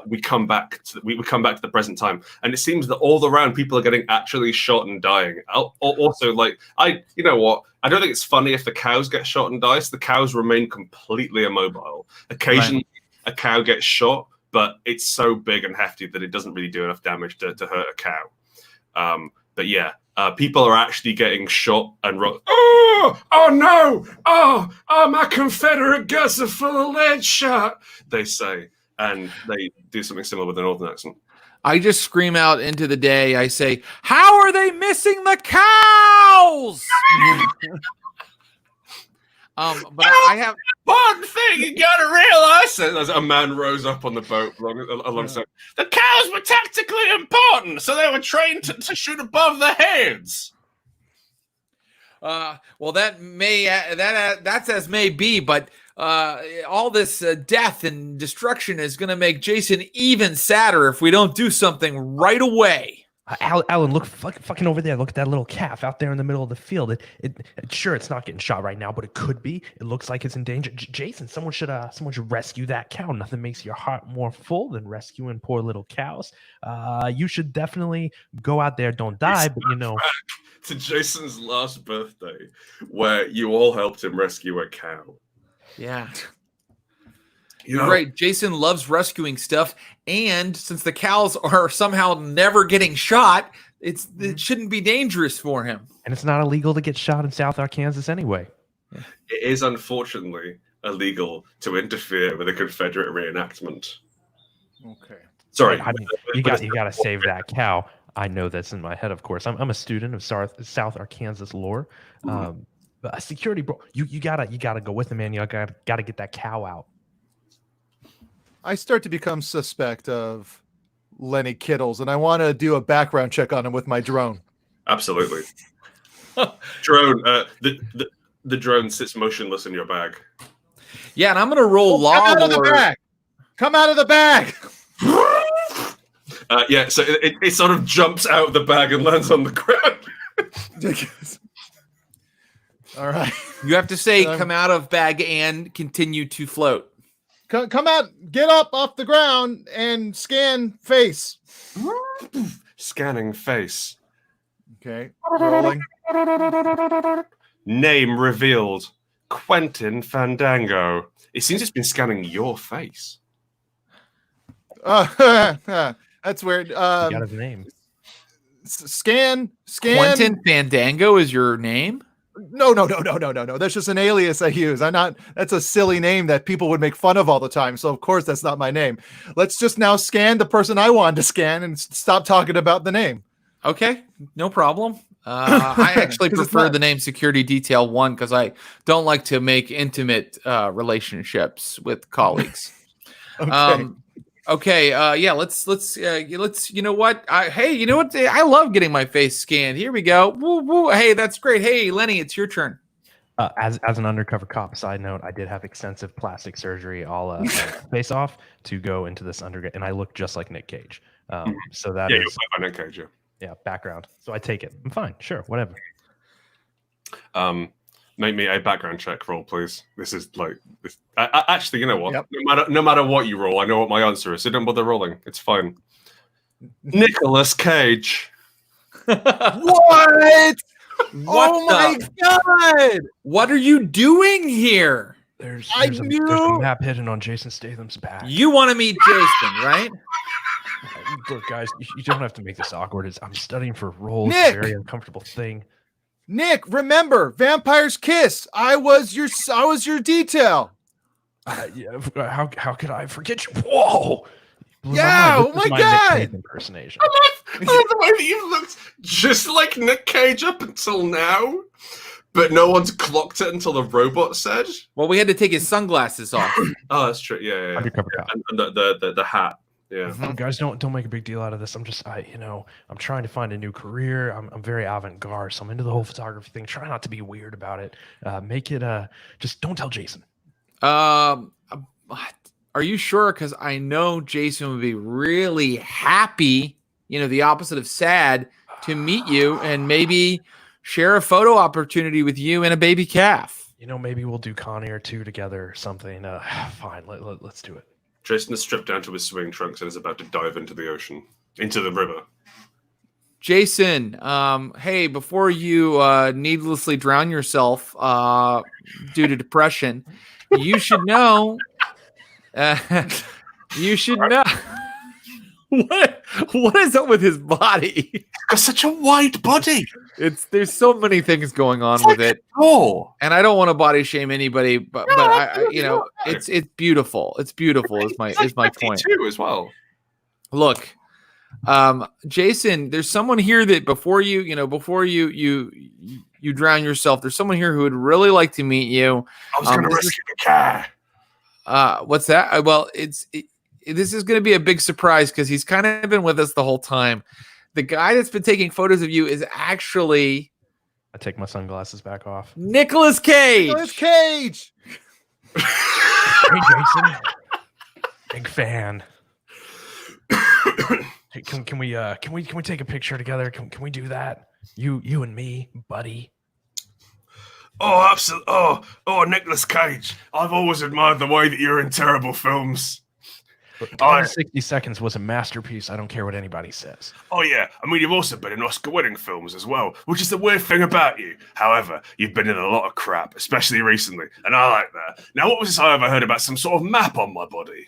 We come back to the present time, and it seems that all around people are getting actually shot and dying. Also, you know what? I don't think it's funny if the cows get shot and die. So the cows remain completely immobile. Occasionally, a cow gets shot, but it's so big and hefty that it doesn't really do enough damage to hurt a cow. But yeah, people are actually getting shot and oh no! Oh, my Confederate guts are full of lead shot, they say. And they do something similar with a northern accent. I just scream out into the day. I say, "How are they missing the cows?" But I have one thing you gotta realize. As a man rose up on the boat alongside. The cows were tactically important, so they were trained to shoot above their heads. Well, that's as may be, but all this death and destruction is going to make Jason even sadder if we don't do something right away. Alan, look fucking over there. Look at that little calf out there in the middle of the field. Sure, it's not getting shot right now, but it could be. It looks like it's in danger. Jason, someone should rescue that cow. Nothing makes your heart more full than rescuing poor little cows. You should definitely go out there. Don't die, but to Jason's last birthday, where you all helped him rescue a cow. Yeah. You're right. Jason loves rescuing stuff. And since the cows are somehow never getting shot, it shouldn't be dangerous for him. And it's not illegal to get shot in South Arkansas anyway. It is unfortunately illegal to interfere with a Confederate reenactment. Okay. Sorry. I mean, you got to save that cow. I know that's in my head, of course. I'm a student of South Arkansas lore. Security, bro, you gotta go with him, man. You gotta get that cow out. I start to become suspect of Lenny Kittles, and I want to do a background check on him with my drone. Absolutely. Drone, the drone sits motionless in your bag. Yeah, and I'm gonna roll law. Come out of the bag. Come out of the bag. So it sort of jumps out of the bag and lands on the ground. All right. You have to say, come out of bag and continue to float. Come out, get up off the ground and scan face. Scanning face. Okay. Rolling. Name revealed. Quentin Fandango. It seems it's been scanning your face. That's weird. He got his name. Scan. Quentin Fandango is your name? No. That's just an alias I use. That's a silly name that people would make fun of all the time. So of course that's not my name. Let's just now scan the person I wanted to scan and stop talking about the name. Okay, no problem. I actually prefer the name Security Detail 1 because I don't like to make intimate relationships with colleagues. Okay. Yeah, let's you know what? You know what? I love getting my face scanned. Here we go. Woo, woo. Hey, that's great. Hey, Lenny, it's your turn. As an undercover cop, side note, I did have extensive plastic surgery all face off to go into this undergrad, and I look just like Nick Cage. So that You're is played by Nick Cage. yeah, background. So I take it. I'm fine. Sure, whatever. Make me a background check roll, please. This is like this. Actually, you know what? Yep. No matter what you roll, I know what my answer is. So don't bother rolling. It's fine. Nicolas Cage. What? Oh my god! What are you doing here? There's I a knew- map hidden on Jason Statham's back. You want to meet Jason, right? Look, guys, you don't have to make this awkward. I'm studying for roles. Nick! It's a very uncomfortable thing. Nick, remember, Vampire's Kiss. I was your detail. Yeah, how could I forget you? Whoa! Blew Yeah, mind. oh This my is Nick God. Cage impersonation. I love the way that you looked just like Nick Cage up until now, but no one's clocked it until the robot said. Well, we had to take his sunglasses off. Oh, that's true. Yeah. Undercover cop. And the hat. Yeah. Oh, guys, don't make a big deal out of this. I'm trying to find a new career. I'm very avant-garde, so I'm into the whole photography thing. Try not to be weird about it. Make it just don't tell Jason. Are you sure? Because I know Jason would be really happy, the opposite of sad, to meet you and maybe share a photo opportunity with you and a baby calf. Maybe we'll do Connie or two together or something. Fine, let's do it. Jason is stripped down to his swimming trunks and is about to dive into the ocean, into the river. Jason, hey, before you needlessly drown yourself due to depression, you should know. You should know. What is up with his body? Got such a wide body. There's so many things going on with it. Oh, And I don't want to body shame anybody, but it's beautiful. It's beautiful. Is my point. Too as well. Look, Jason, there's someone here that before you drown yourself, there's someone here who would really like to meet you. I was going to rescue the car. What's that? Well, this is going to be a big surprise because he's kind of been with us the whole time. The guy that's been taking photos of you is actually I take my sunglasses back off. Nicolas Cage. Nicolas Cage. Hey, Jason. Big fan. Hey, can we take a picture together? Can we do that? You and me, buddy. Oh, absolutely. Oh, Nicolas Cage. I've always admired the way that you're in terrible films. But 60 Seconds was a masterpiece. I don't care what anybody says. Oh, yeah. I mean, you've also been in Oscar-winning films as well, which is the weird thing about you. However, you've been in a lot of crap, especially recently, and I like that. Now, what was this I overheard about some sort of map on my body?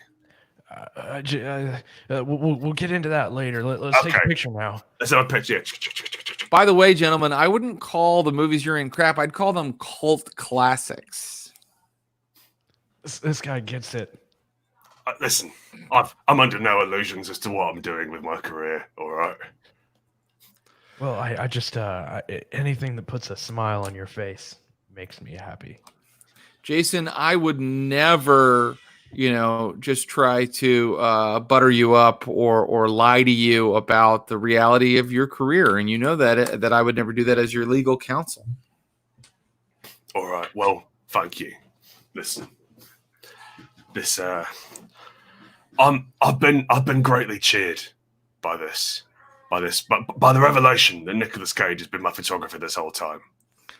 We'll get into that later. Let's take a picture now. Let's have a picture. By the way, gentlemen, I wouldn't call the movies you're in crap. I'd call them cult classics. This guy gets it. Listen, I'm under no illusions as to what I'm doing with my career, all right? Well, I just anything that puts a smile on your face makes me happy. Jason, I would never, just try to butter you up or lie to you about the reality of your career. And you know that I would never do that as your legal counsel. All right, well, thank you. Listen, I've been greatly cheered by the revelation that Nicolas Cage has been my photographer this whole time.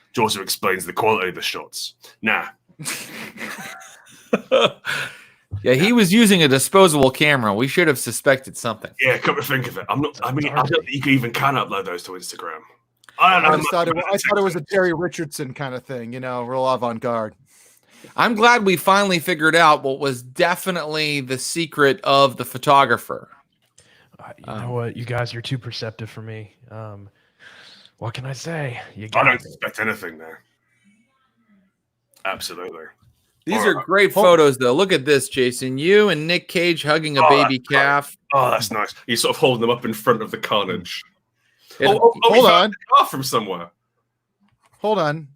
Which also explains the quality of the shots. Now, Yeah, he was using a disposable camera. We should have suspected something. yeah, come to think of it, I don't think you can upload those to Instagram. I don't know. I thought it was a Terry Richardson kind of thing, real avant-garde. I'm glad we finally figured out what was definitely the secret of the photographer. You know what? You guys are too perceptive for me. What can I say? You I got don't me. suspect anything there. Absolutely. These are great photos, though. Look at this, Jason. You and Nick Cage hugging a baby calf. Oh, that's nice. You sort of hold them up in front of the carnage. Hold on. Car from somewhere. Hold on.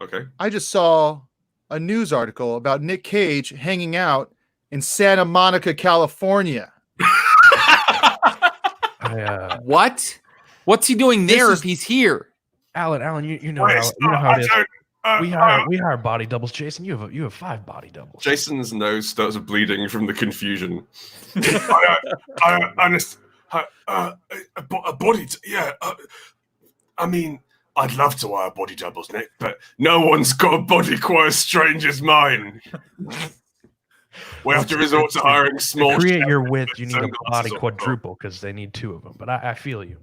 Okay. I just saw a news article about Nick Cage hanging out in Santa Monica, California. What? What's he doing there if he's here? Alan, you know how it is. We hire body doubles, Jason. You have 5 body doubles. Jason's nose starts bleeding from the confusion. I understand. A body, I mean, I'd love to hire body doubles, Nick, but no one's got a body quite as strange as mine. We have to resort to hiring small. To create your width, you need a body quadruple because they need 2 of them. But I feel you.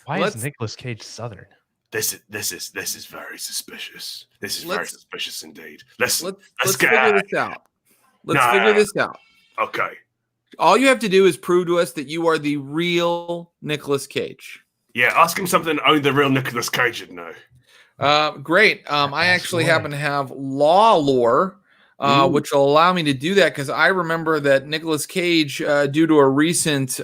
Why is Nicolas Cage Southern? This is very suspicious. This is very suspicious indeed. Let's figure this out. Let's figure this out. Okay. All you have to do is prove to us that you are the real Nicolas Cage. Yeah, ask him something only the real Nicolas Cage would know. Great. I actually happen to have law lore, which will allow me to do that because I remember that Nicolas Cage, due to a recent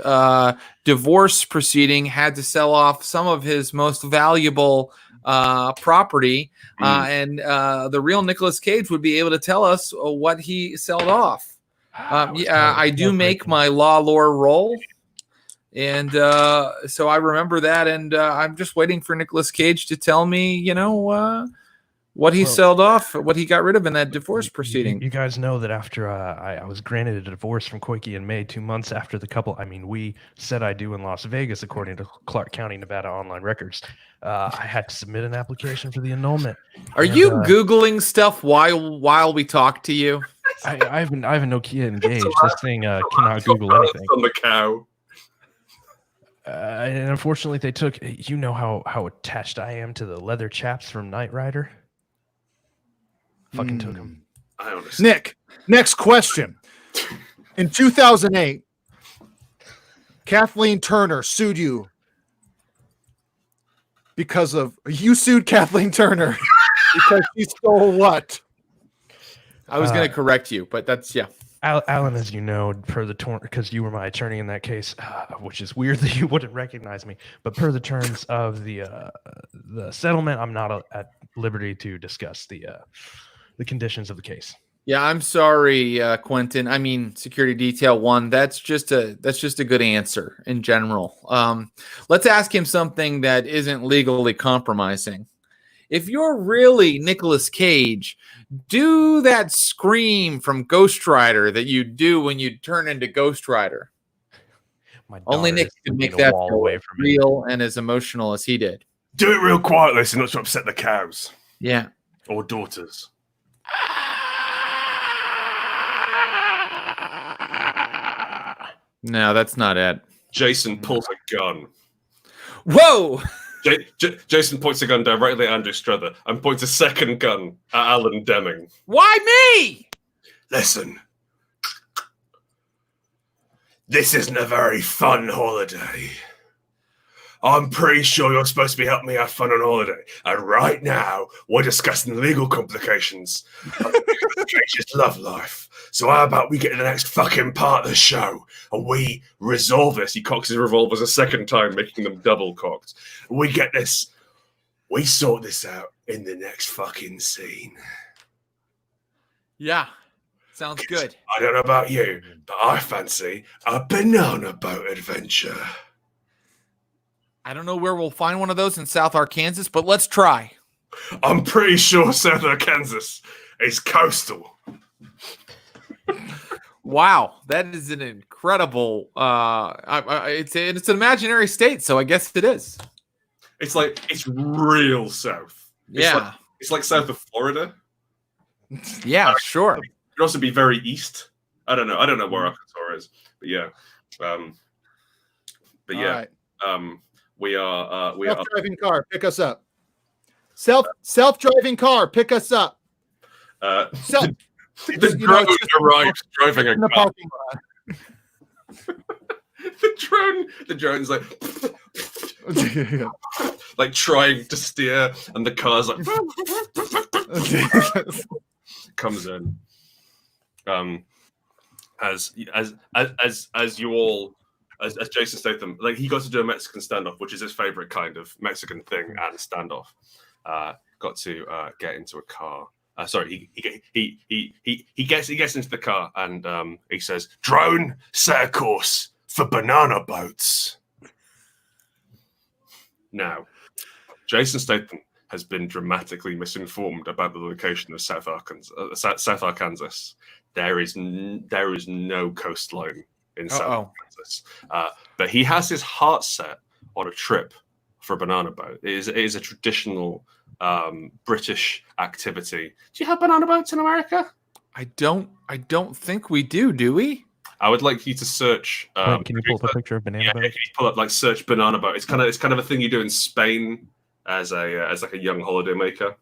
divorce proceeding, had to sell off some of his most valuable property, and the real Nicolas Cage would be able to tell us what he sold off. I do make my law lore roll. And so I remember that, and I'm just waiting for Nicolas Cage to tell me, what he sold off, what he got rid of in that divorce proceeding. You guys know that after I was granted a divorce from Koike in May, 2 months after the couple, we said I do in Las Vegas, according to Clark County, Nevada online records. I had to submit an application for the annulment. Are you Googling stuff while we talk to you? I have a Nokia Engage. This thing cannot Google anything. On the cow. And unfortunately, they took. You know how attached I am to the leather chaps from Knight Rider. Fucking took him. I understand. Nick, next question. In 2008, Kathleen Turner sued you you sued Kathleen Turner because she stole what? I was going to correct you, but that's Alan, as you know, because you were my attorney in that case, which is weird that you wouldn't recognize me, but per the terms of the settlement, I'm not at liberty to discuss the conditions of the case. Yeah, I'm sorry, Quentin. I mean, security detail 1. That's just a good answer in general. Let's ask him something that isn't legally compromising. If you're really Nicolas Cage, do that scream from Ghost Rider that you do when you turn into Ghost Rider. Only Nick can make that away from real and as emotional as he did. Do it real quietly so not to upset the cows. Yeah. Or daughters. No, that's not it. Jason pulls a gun. Whoa! Jason points a gun directly at Andrew Strother and points a second gun at Alan Deming. Why me? Listen. This isn't a very fun holiday. I'm pretty sure you're supposed to be helping me have fun on holiday. And right now, we're discussing the legal complications of Cage's love life. So how about we get to the next fucking part of the show and we resolve this? He cocks his revolvers a second time, making them double cocked. We get this. We sort this out in the next fucking scene. Yeah. Sounds good. I don't know about you, but I fancy a banana boat adventure. I don't know where we'll find one of those in South Arkansas, but let's try. I'm pretty sure South Arkansas is coastal. Wow, that is an incredible. It's an imaginary state, so I guess it is. It's real south. It's like south of Florida. Yeah, sure. It could also be very east. I don't know where Arkansas is, but yeah. Right. We are self-driving car, pick us up. Self-driving car, pick us up. So, the you know, drone it's just arrives driving a in the car. parking lot. The drone's like like trying to steer, and the car's like comes in. As you all, as Jason Statham, like he got to do a Mexican standoff, which is his favorite kind of Mexican thing and standoff. Got to get into a car. Sorry, he gets into the car and he says, "Drone, set a course for banana boats." Now, Jason Statham has been dramatically misinformed about the location of South Arkansas. There is no coastline in South Arkansas, but he has his heart set on a trip for a banana boat. It is a traditional British activity. Do you have banana boats in America? I don't think we do we? I would like you to search. Can you pull up a picture of banana boat? Can you pull up search banana boat? It's kind of a thing you do in Spain as like a young holidaymaker.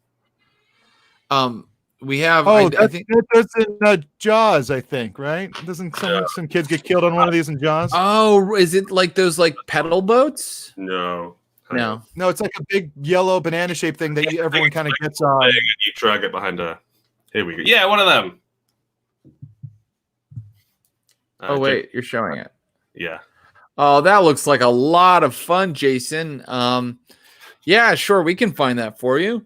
We have. I I think that's in Jaws. I think, right? Doesn't some kids get killed on one of these in Jaws? Oh, is it like those like pedal boats? No. No. No, it's like a big yellow banana shaped thing that everyone kind of gets on. And you drag it behind her. Here we go. Yeah, one of them. Oh wait, you're showing it. Yeah. Oh, that looks like a lot of fun, Jason. Yeah, sure, we can find that for you.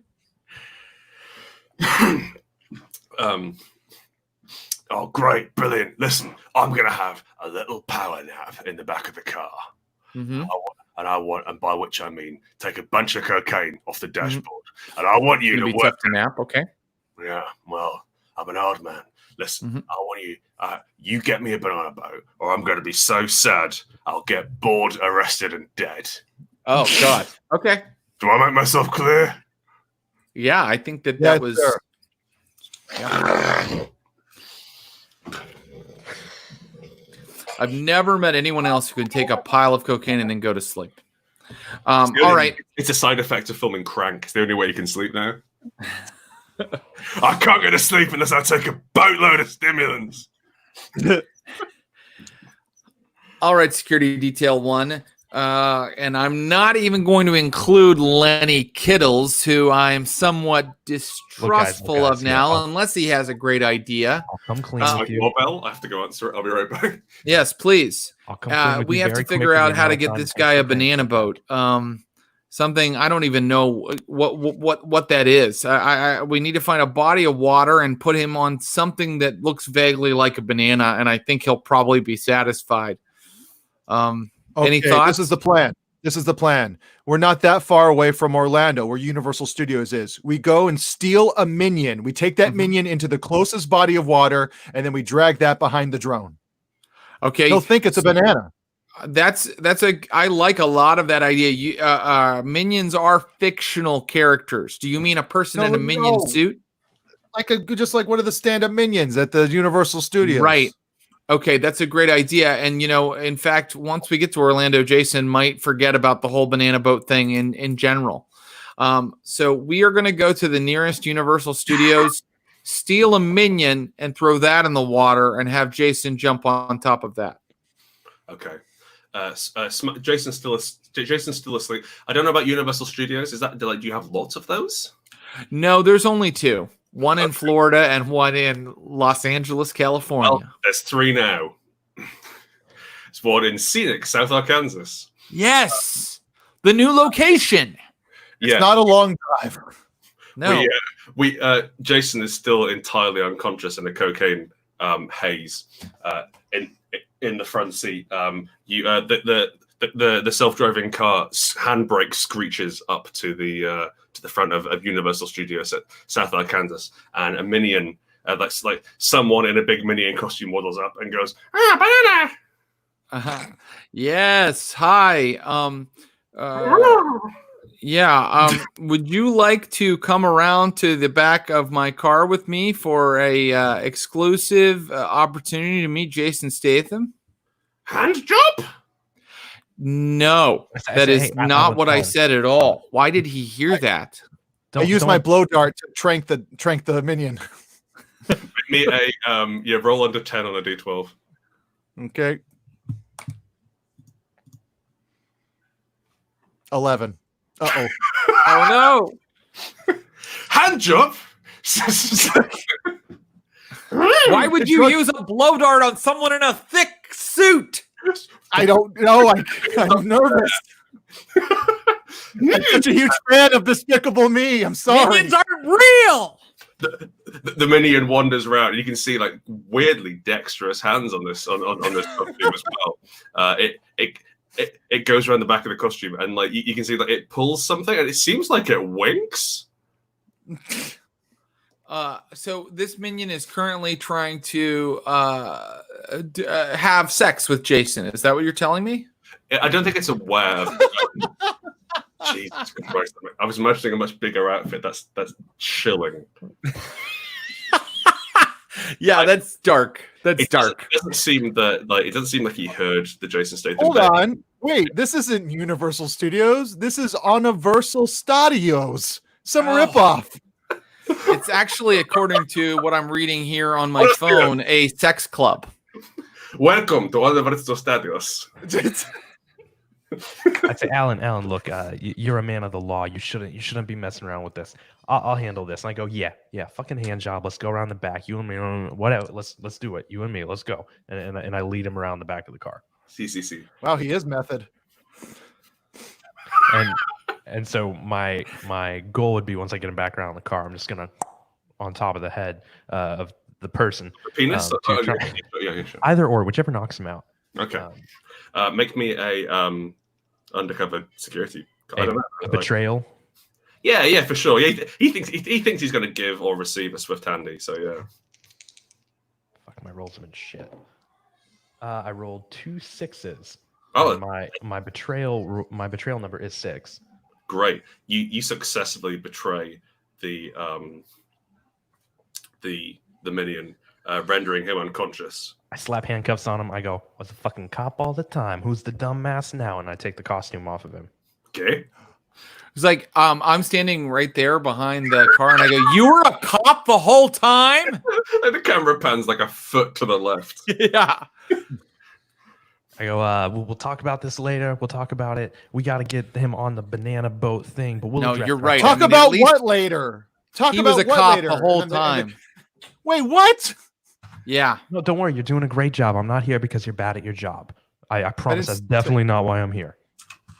Oh, great, brilliant. Listen, I'm gonna have a little power nap in the back of the car. Mm-hmm. And by which I mean take a bunch of cocaine off the dashboard. And I want you It's to gonna be work. tough to nap, okay? Yeah, well, I'm an old man. Listen, Mm-hmm. I want you. You get me a banana boat, or I'm going to be so sad I'll get bored, arrested, and dead. Oh God. Okay. Do I make myself clear? Yeah, I think that Yes, was. sir. Yeah. I've never met anyone else who can take a pile of cocaine and then go to sleep. All right. It's a side effect of filming Crank. It's the only way you can sleep now. I can't go to sleep unless I take a boatload of stimulants. All right, security detail 1. And I'm not even going to include Lenny Kittles, who I'm somewhat distrustful of now, unless he has a great idea. I'll come clean My with you. doorbell. I have to go answer it. I'll be right back. Yes, please. I'll come clean with We you have to very figure quickly out and how to no get time this to guy a take banana boat. Something I don't even know what that is. We need to find a body of water and put him on something that looks vaguely like a banana, and I think he'll probably be satisfied. Any thoughts? This is the plan. We're not that far away from Orlando, where Universal Studios is. We go and steal a minion. We take that minion into the closest body of water, and then we drag that behind the drone. Okay, He'll think it's a banana. I like a lot of that idea. Minions are fictional characters. Do you mean a person in a minion suit? Just like one of the stand-up minions at the Universal Studios. Right. Okay, that's a great idea. And, in fact, once we get to Orlando, Jason might forget about the whole banana boat thing in general. So we are going to go to the nearest Universal Studios, steal a minion, and throw that in the water and have Jason jump on top of that. Okay. Jason's still asleep. I don't know about Universal Studios. Is that do you have lots of those? No, there's only 2. One in Florida and one in Los Angeles, California. Well, there's 3 now. It's one in scenic South Arkansas. Yes, the new location. Yeah, Not a long drive. No, Jason is still entirely unconscious in a cocaine haze in the front seat. The self-driving car handbrake screeches up to the front of Universal Studios at South Arkansas, and a minion, that's like someone in a big minion costume, waddles up and goes, banana. Yes. Hi. Would you like to come around to the back of my car with me for a exclusive opportunity to meet Jason Statham? Hand job? No, that is not what I said at all. Why did he hear that? I used my blow dart to trank the minion. me a roll under 10 on a d12. Okay. 11. Uh-oh. Oh no! Hand job. Why would you use a blow dart on someone in a thick suit? I don't know. I'm nervous. I'm such a huge fan of Despicable Me. I'm sorry. Minions aren't real. The minion wanders around. You can see like weirdly dexterous hands on this this costume as well. It goes around the back of the costume, and like you can see that it pulls something, and it seems like it winks. So this minion is currently trying to have sex with Jason. Is that what you're telling me? I don't think it's aware of Jesus Christ. I was imagining a much bigger outfit. That's chilling. Yeah, that's dark. That's dark. It doesn't seem like he heard the Jason Statham. Hold on. Wait, this isn't Universal Studios. This is Universal Studios. Some ripoff. It's actually, according to what I'm reading here on my phone, a sex club. Welcome to Universal Studios. I'd say, Alan, look, you're a man of the law. You shouldn't be messing around with this. I'll handle this. And I go, yeah, fucking hand job. Let's go around the back. You and me, whatever. Let's do it. You and me, let's go. And I lead him around the back of the car. CCC. Wow, he is method. And so my goal would be, once I get him back around the car, I'm just gonna on top of the head of the person. Penis. Yeah, sure. Either or, whichever knocks him out. Okay. Make me a undercover security. I don't know, a betrayal. Yeah, for sure. Yeah, he thinks he's going to give or receive a swift handy. So yeah. Fuck, my rolls have been shit. I rolled 2 6s. Oh, my betrayal number is 6. Great. You successfully betray the minion, rendering him unconscious. I slap handcuffs on him. I go, "Was a fucking cop all the time? Who's the dumbass now?" And I take the costume off of him. Okay. It's like I'm standing right there behind the car, and I go, "You were a cop the whole time?" And the camera pans like a foot to the left. Yeah. I go, we'll talk about this later. We'll talk about it. We got to get him on the banana boat thing. But No, you're right. Talk about what later? Talk he about was a what cop later? the whole And time. Wait, what? Yeah. No, don't worry. You're doing a great job. I'm not here because you're bad at your job. I promise that's definitely not why I'm here.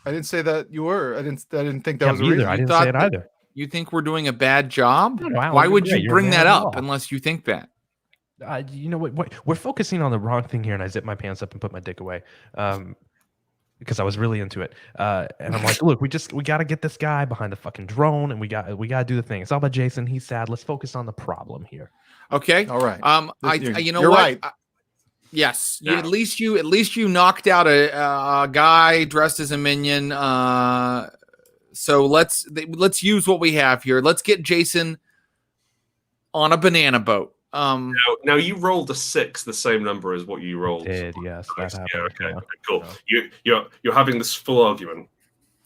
I didn't say that you were. I didn't think that was a either. reason. I didn't say it either. You think we're doing a bad job? No, Why would you you're bring a man that of up law. unless you think that? You know what? We're focusing on the wrong thing here, and I zip my pants up and put my dick away because I was really into it. And I'm like, look, we got to get this guy behind the fucking drone, and we got to do the thing. It's all about Jason. He's sad. Let's focus on the problem here. Okay. All right. You know you're what? right. Yes. Yeah. At least you knocked out a guy dressed as a minion. So let's use what we have here. Let's get Jason on a banana boat. Now you rolled a 6, the same number as what you rolled. Did yes, that happened. Yeah, okay, Yeah. cool. Yeah. You're having this full argument,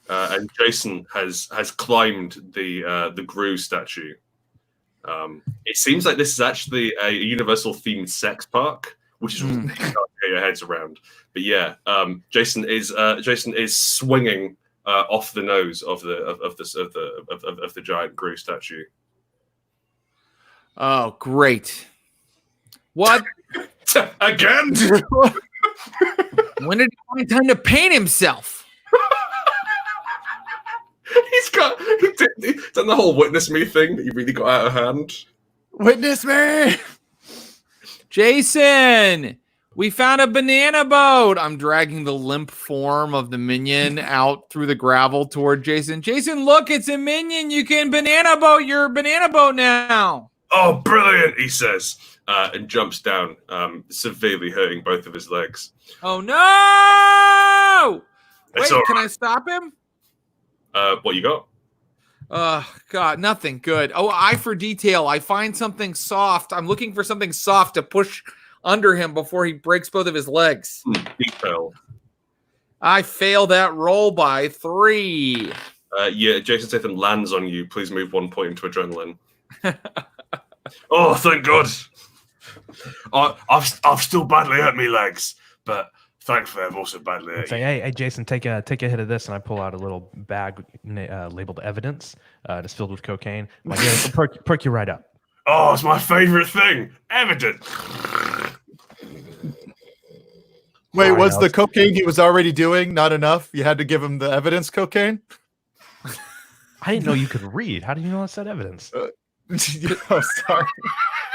and Jason has climbed the Gru statue. It seems like this is actually a Universal themed sex park, which is really hard to get your heads around. But yeah, Jason is swinging off the nose of the giant Gru statue. Oh, great. What? Again? When did he find time to paint himself? He's done the whole witness me thing that you really got out of hand. Witness me. Jason, we found a banana boat. I'm dragging the limp form of the minion out through the gravel toward Jason. Jason, look, it's a minion. You can banana boat your banana boat now. Oh, brilliant, he says, and jumps down, severely hurting both of his legs. Oh, no! It's Wait, all can right. I stop him? What you got? God, nothing. Good. Oh, eye for detail. I find something soft. I'm looking for something soft to push under him before he breaks both of his legs. Detail. I fail that roll by 3. Yeah, Jason Statham lands on you. Please move 1 point into adrenaline. Oh, thank God. I've still badly hurt me legs, but thankfully I've also badly hurt. Say, hey, Jason, take a hit of this, and I pull out a little bag labeled evidence. It's filled with cocaine. I'm like, yeah, it'll perk you right up. Oh, it's my favorite thing. Evidence. Wait, Fine, was the cocaine he was already doing not enough? You had to give him the evidence cocaine? I didn't know you could read. How do you know it's that evidence? Oh, sorry.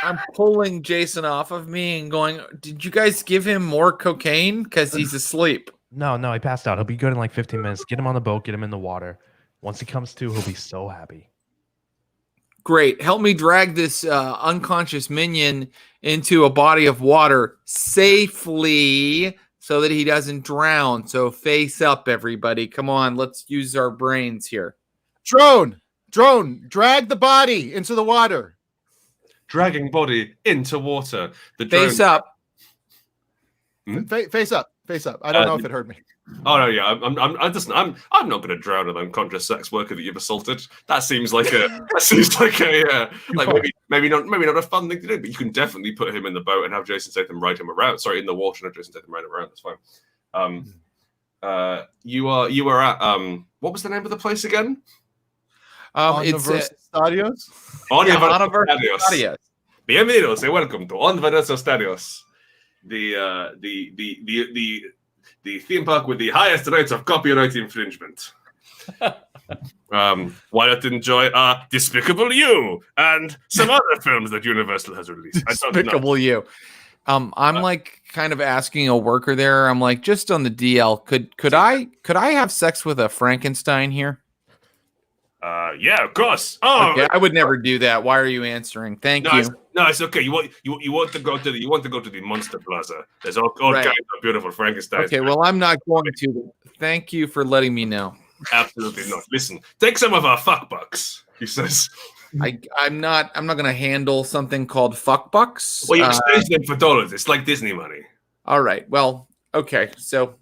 I'm pulling Jason off of me and going, did you guys give him more cocaine? Because he's asleep. No, he passed out. He'll be good in like 15 minutes. Get him on the boat. Get him in the water. Once he comes to, he'll be so happy. Great. Help me drag this unconscious minion into a body of water safely so that he doesn't drown. So face up, everybody. Come on, let's use our brains here. Drone, drag the body into the water. Dragging body into water. The drone... Face up. Face up. I don't know if it heard me. Oh no, yeah, I'm not going to drown an unconscious sex worker that you've assaulted. That seems like maybe not a fun thing to do, but you can definitely put him in the boat and have Jason Statham ride him around. Sorry, in the water and have Jason Statham ride him around. That's fine. You were at what was the name of the place again? It's Stadios. Stadios. Bienvenidos and welcome to Universal Stadios. The theme park with the highest rates of copyright infringement. Why not enjoy Despicable You and some other films that Universal has released? Despicable You. I'm like kind of asking a worker there. I'm like, just on the DL, could I have sex with a Frankenstein here? Yeah, of course. Oh, okay, I would never do that. Why are you answering? Thank you. It's okay. You want to go to the Monster Plaza. There's all kinds of beautiful Frankenstein. Okay, well, I'm not going to. Thank you for letting me know. Absolutely not. Listen, take some of our fuck bucks, he says. I'm not going to handle something called fuck bucks. Well, you exchange them for dollars. It's like Disney money. All right. Well, okay. So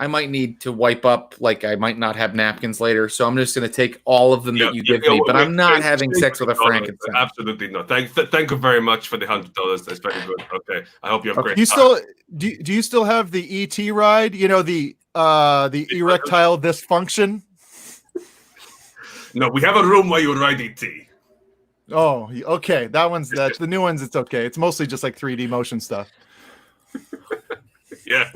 I might need to wipe up. Like I might not have napkins later. So I'm just going to take all of them that you give me. But I'm not having sex with a Frankenstein. Absolutely not. Thank you very much for the $100. That's very good. Okay. I hope you have great. Do you still have the ET ride? You know, the erectile dysfunction. No, we have a room where you would ride ET. Oh, okay. That's the new ones. It's okay. It's mostly just like 3D motion stuff. Yeah.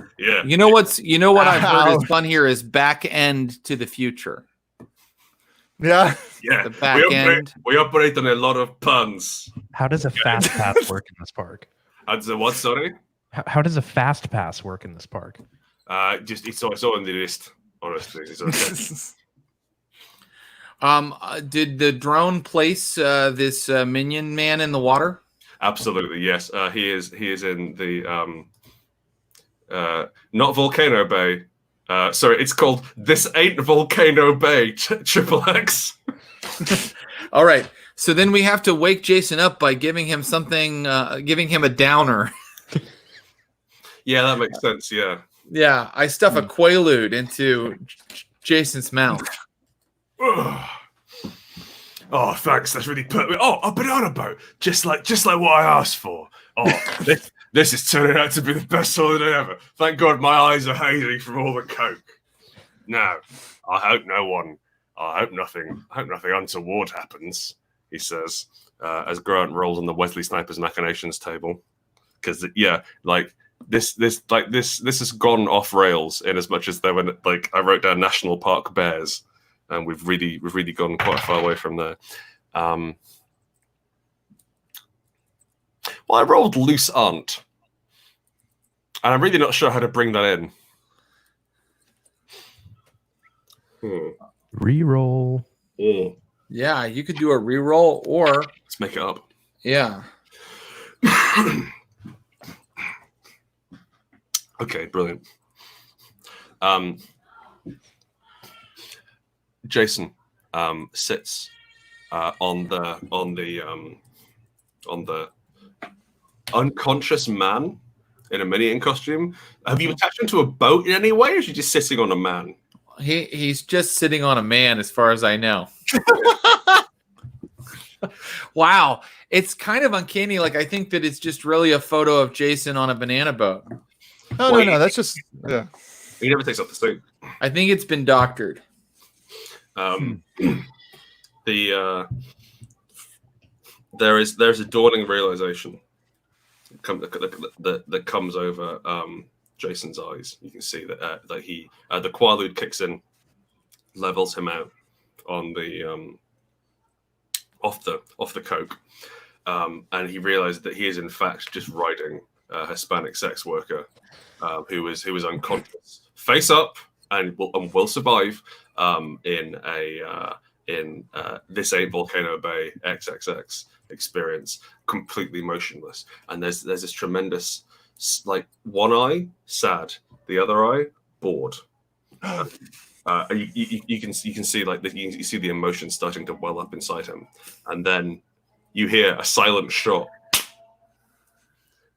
You know what I've heard is fun here is back end to the future. Yeah. The back end. We operate on a lot of puns. How does a fast pass work in this park? What? Sorry. How does a fast pass work in this park? It's all on the list. Honestly, it's okay. Did the drone place this minion man in the water? Absolutely, yes. He is in the not Volcano Bay. Sorry, it's called This Ain't Volcano Bay, Triple X. All right. So then we have to wake Jason up by giving him something, giving him a downer. Yeah, that makes sense. Yeah. Yeah, I stuff a Quaalude into Jason's mouth. Oh, thanks. That's really perfect. Oh, a banana boat, just like what I asked for. Oh, this is turning out to be the best holiday ever. Thank God my eyes are hazy from all the coke. Now, I hope nothing untoward happens, he says, as Grant rolls on the Wesley Snipers Machinations table. Because this has gone off rails in as much as there were I wrote down National Park Bears, and we've really gone quite far away from there. Well, I rolled Loose Aunt, and I'm really not sure how to bring that in. Reroll. Yeah, you could do a reroll or Let's make it up. Yeah. Okay, brilliant. Jason sits on the unconscious man in a minion costume. Have you attached him to a boat in any way, or is he just sitting on a man? He's just sitting on a man, as far as I know. Wow. It's kind of uncanny. Like, I think that it's just really a photo of Jason on a banana boat. No. That's just yeah. He never takes off the suit. I think it's been doctored. There's a dawning realization that comes over Jason's eyes. You can see that the Quaalude kicks in, levels him out on the off the coke, and he realizes that he is in fact just riding a Hispanic sex worker who is unconscious, face up, and will survive in This Ain't Volcano Bay XXX experience, completely motionless. And there's this tremendous, like, one eye sad, the other eye bored. You can see like you see the emotion starting to well up inside him, and then you hear a silent shot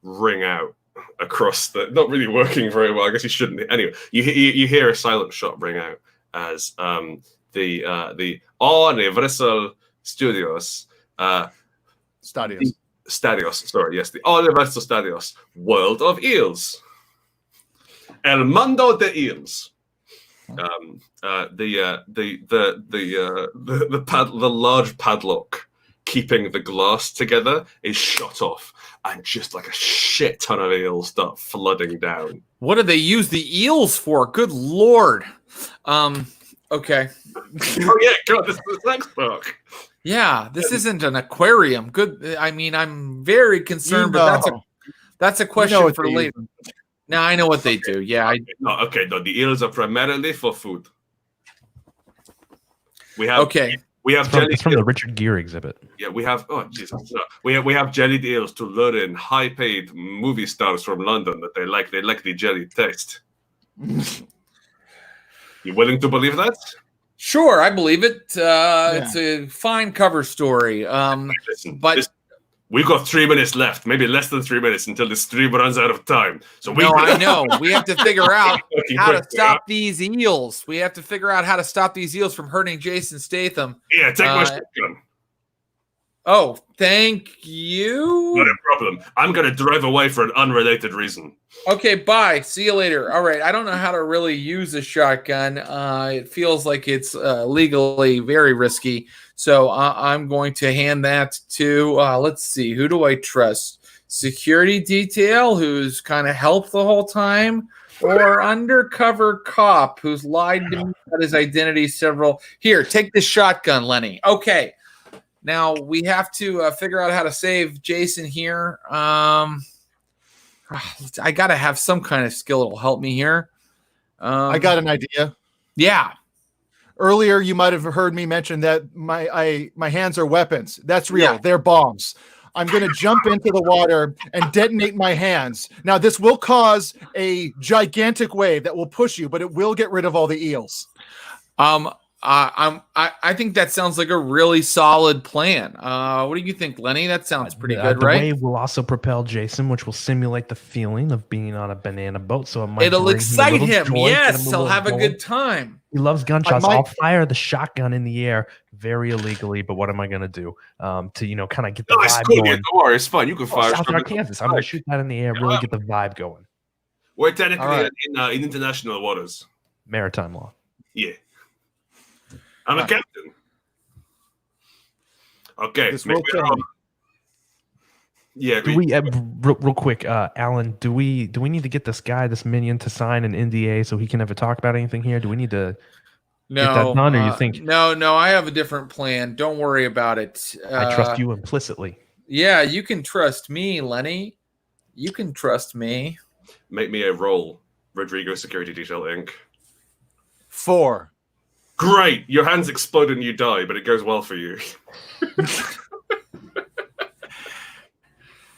ring out across the, not really working very well. I guess you shouldn't. Anyway, you hear a silent shot ring out as the Universal Studios Stadios. Sorry, yes, the Universal Stadios World of Eels, El Mundo de Eels. The large padlock keeping the glass together is shot off, and just like a shit ton of eels start flooding down. What do they use the eels for? Good Lord. Okay. Oh yeah, God, this is the sex talk. Yeah, this isn't an aquarium. Good. I mean, I'm very concerned, but that's a question for later. Now I know what they do. Yeah. No, the eels are primarily for food. We have jelly. It's from the Richard Gere exhibit. Yeah, we have. Oh Jesus! No. We have jellied eels to lure in high-paid movie stars from London that they like. They like the jelly taste. You willing to believe that? Sure, I believe it. It's a fine cover story. Listen, we've got 3 minutes left, maybe less than 3 minutes until the stream runs out of time. So I know. We have to figure out how to stop these eels. We have to figure out how to stop these eels from hurting Jason Statham. Yeah, take my shotgun. Oh, thank you. Not a problem. I'm going to drive away for an unrelated reason. Okay, bye. See you later. All right. I don't know how to really use a shotgun. It feels like it's legally very risky. So I'm going to hand that to, let's see, who do I trust? Security detail, who's kind of helped the whole time, or undercover cop who's lied to me about his identity several. Here, take this shotgun, Lenny. Okay. Now we have to figure out how to save Jason here. I got to have some kind of skill that will help me here. I got an idea. Yeah. Earlier, you might have heard me mention that my hands are weapons. That's real. Yeah. They're bombs. I'm going to jump into the water and detonate my hands. Now, this will cause a gigantic wave that will push you, but it will get rid of all the eels. I think that sounds like a really solid plan. What do you think, Lenny? That sounds pretty good, right? The wave will also propel Jason, which will simulate the feeling of being on a banana boat. So it'll excite him. Yes, he'll have a good time. He loves gunshots. I'll fire the shotgun in the air very illegally, but what am I going to do to kind of get the vibe going? Don't worry, it's fine. You can fire. South Kansas. I'm going to shoot that in the air, really get the vibe going. We're technically in international waters. Maritime law. Yeah. I'm a captain. Okay. Yeah. Do we real quick, Alan? Do we need to get this minion to sign an NDA so he can never talk about anything here? Do we need to get that done, or you think? No. I have a different plan. Don't worry about it. I trust you implicitly. Yeah, you can trust me, Lenny. You can trust me. Make me a roll, Rodrigo Security Detail Inc. 4. Great! Your hands explode and you die, but it goes well for you.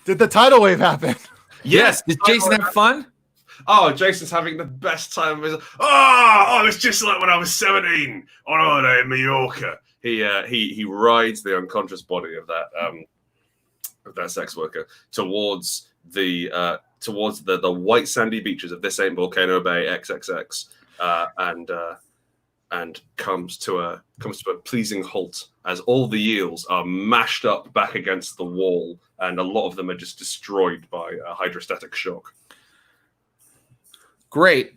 Did the tidal wave happen? Yes. Did Jason have fun? Oh, Jason's having the best time of his. Oh, it's just like when I was 17 on holiday in Mallorca. He rides the unconscious body of that sex worker towards the white sandy beaches of This Ain't Volcano Bay XXX, and and comes to a pleasing halt as all the eels are mashed up back against the wall, and a lot of them are just destroyed by a hydrostatic shock. Great.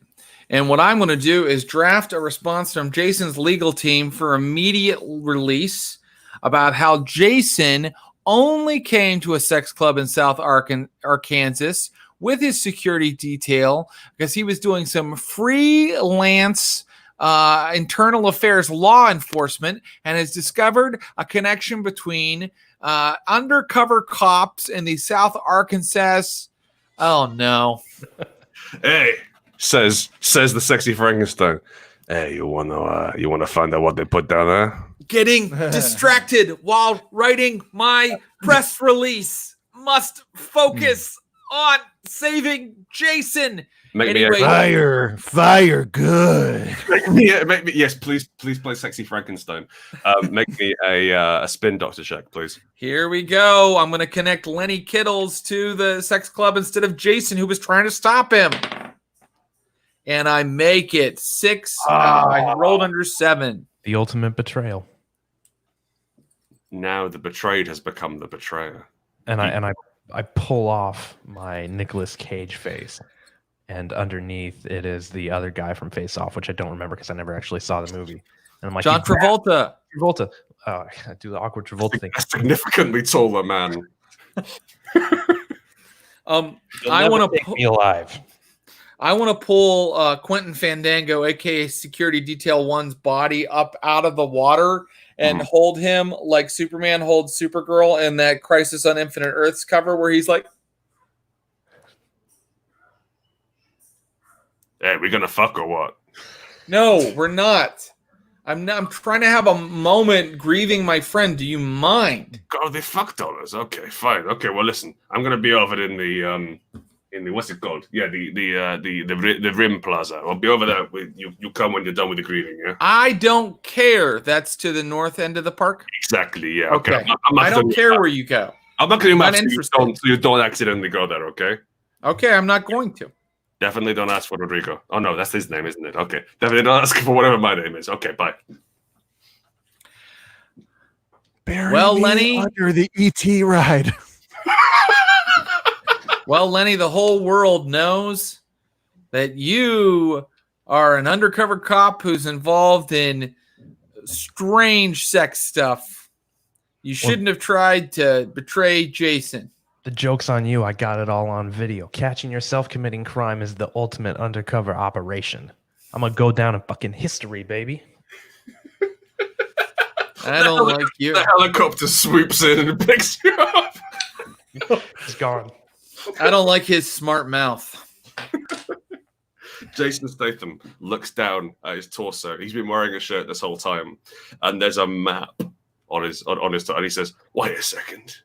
And what I'm going to do is draft a response from Jason's legal team for immediate release about how Jason only came to a sex club in South Arkansas with his security detail because he was doing some freelance internal affairs law enforcement and has discovered a connection between undercover cops in the South Arkansas. Oh, no. Hey, says the sexy Frankenstein. Hey, you wanna find out what they put down there? Getting distracted while writing my press release. Must focus on saving Jason. Fire, good. Make me. Yes, please play sexy Frankenstein. Make me a spin doctor check, please. Here we go. I'm going to connect Lenny Kittles to the sex club instead of Jason, who was trying to stop him. And I make it 6. I rolled under 7. The ultimate betrayal. Now the betrayed has become the betrayer. And I pull off my Nicolas Cage face, and underneath it is the other guy from Face Off, which I don't remember because I never actually saw the movie. And I'm like, John Travolta. Travolta. Oh, I do the awkward Travolta thing. A significantly taller man. I want to be alive. I want to pull Quentin Fandango, aka Security Detail 1's body up out of the water and hold him like Superman holds Supergirl in that Crisis on Infinite Earths cover where he's like, "Hey, we gonna fuck or what?" No, we're not. I'm trying to have a moment grieving my friend. Do you mind? God, they fucked on us. Okay, fine. Okay, well, listen, I'm gonna be over in the what's it called? Yeah, the Rim Plaza. I'll be over there. You come when you're done with the grieving. Yeah. I don't care. That's to the north end of the park. Exactly. Yeah. Okay. I'm not I don't care where you go. I'm not going to Not match interested. so you don't accidentally go there. Okay. Okay, I'm not going to. Definitely don't ask for Rodrigo. Oh no, that's his name, isn't it? Okay. Definitely don't ask for whatever my name is. Okay. Bye. Bury Well, me Lenny. under the ET ride. Well, Lenny, the whole world knows that you are an undercover cop who's involved in strange sex stuff. You shouldn't have tried to betray Jason. The joke's on you. I got it all on video. Catching yourself committing crime is the ultimate undercover operation. I'm going to go down in fucking history, baby. I don't like you. The helicopter swoops in and picks you up. It's gone. I don't like his smart mouth. Jason Statham looks down at his torso. He's been wearing a shirt this whole time, and there's a map on his and he says, "Wait a second.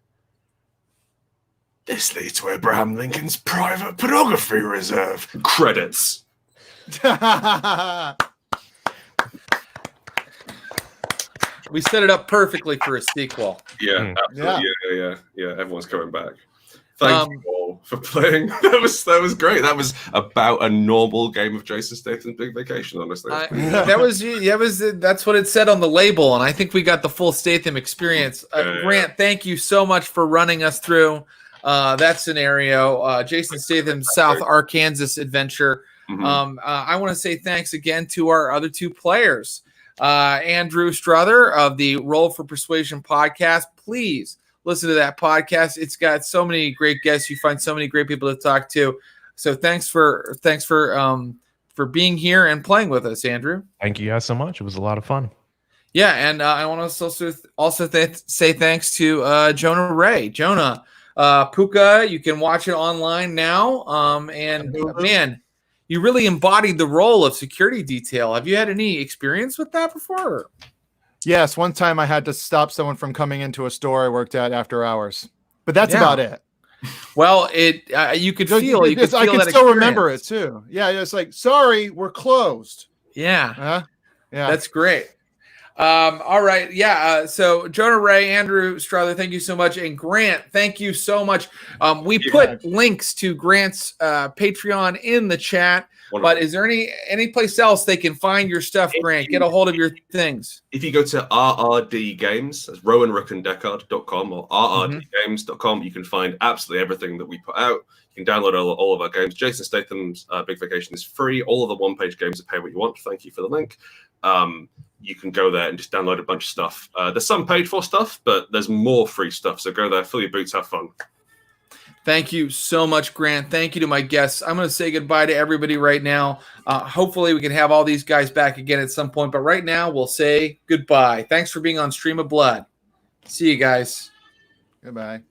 This leads to Abraham Lincoln's private pornography reserve." Credits. We set it up perfectly for a sequel. Yeah, absolutely. Yeah. Everyone's coming back. Thank you all for playing. That was great. That was about a normal game of Jason Statham's Big Vacation. Honestly, That's what it said on the label, and I think we got the full Statham experience. Grant, thank you so much for running us through that scenario. Jason Statham's South Arkansas adventure. I want to say thanks again to our other two players, Andrew Strother of the Roll for Persuasion podcast. Please listen to that podcast. It's got so many great guests. You find so many great people to talk to. So thanks for being here and playing with us, Andrew. Thank you guys so much. It was a lot of fun. Yeah, and I want to also say thanks to Jonah Ray. Jonah, Pooka, you can watch it online now. Man, you really embodied the role of security detail. Have you had any experience with that before? Yes, one time I had to stop someone from coming into a store I worked at after hours, but that's about it. Well, you could feel it. I can still remember it too. Yeah, it's like, sorry, we're closed. Yeah, yeah, that's great. All right, yeah. So Jonah Ray, Andrew Strother, thank you so much, and Grant, thank you so much. We put links to Grant's Patreon in the chat. But is there any place else they can find your stuff, Grant? Get a hold of your things. If you go to RRD Games, that's Rowan, Rook, and Decard.com or rrdgames.com, you can find absolutely everything that we put out. You can download all of our games. Jason Statham's Big Vacation is free. All of the one-page games are pay what you want. Thank you for the link. You can go there and just download a bunch of stuff. There's some paid-for stuff, but there's more free stuff. So go there, fill your boots, have fun. Thank you so much, Grant. Thank you to my guests. I'm going to say goodbye to everybody right now. Hopefully we can have all these guys back again at some point. But right now, we'll say goodbye. Thanks for being on Stream of Blood. See you guys. Goodbye.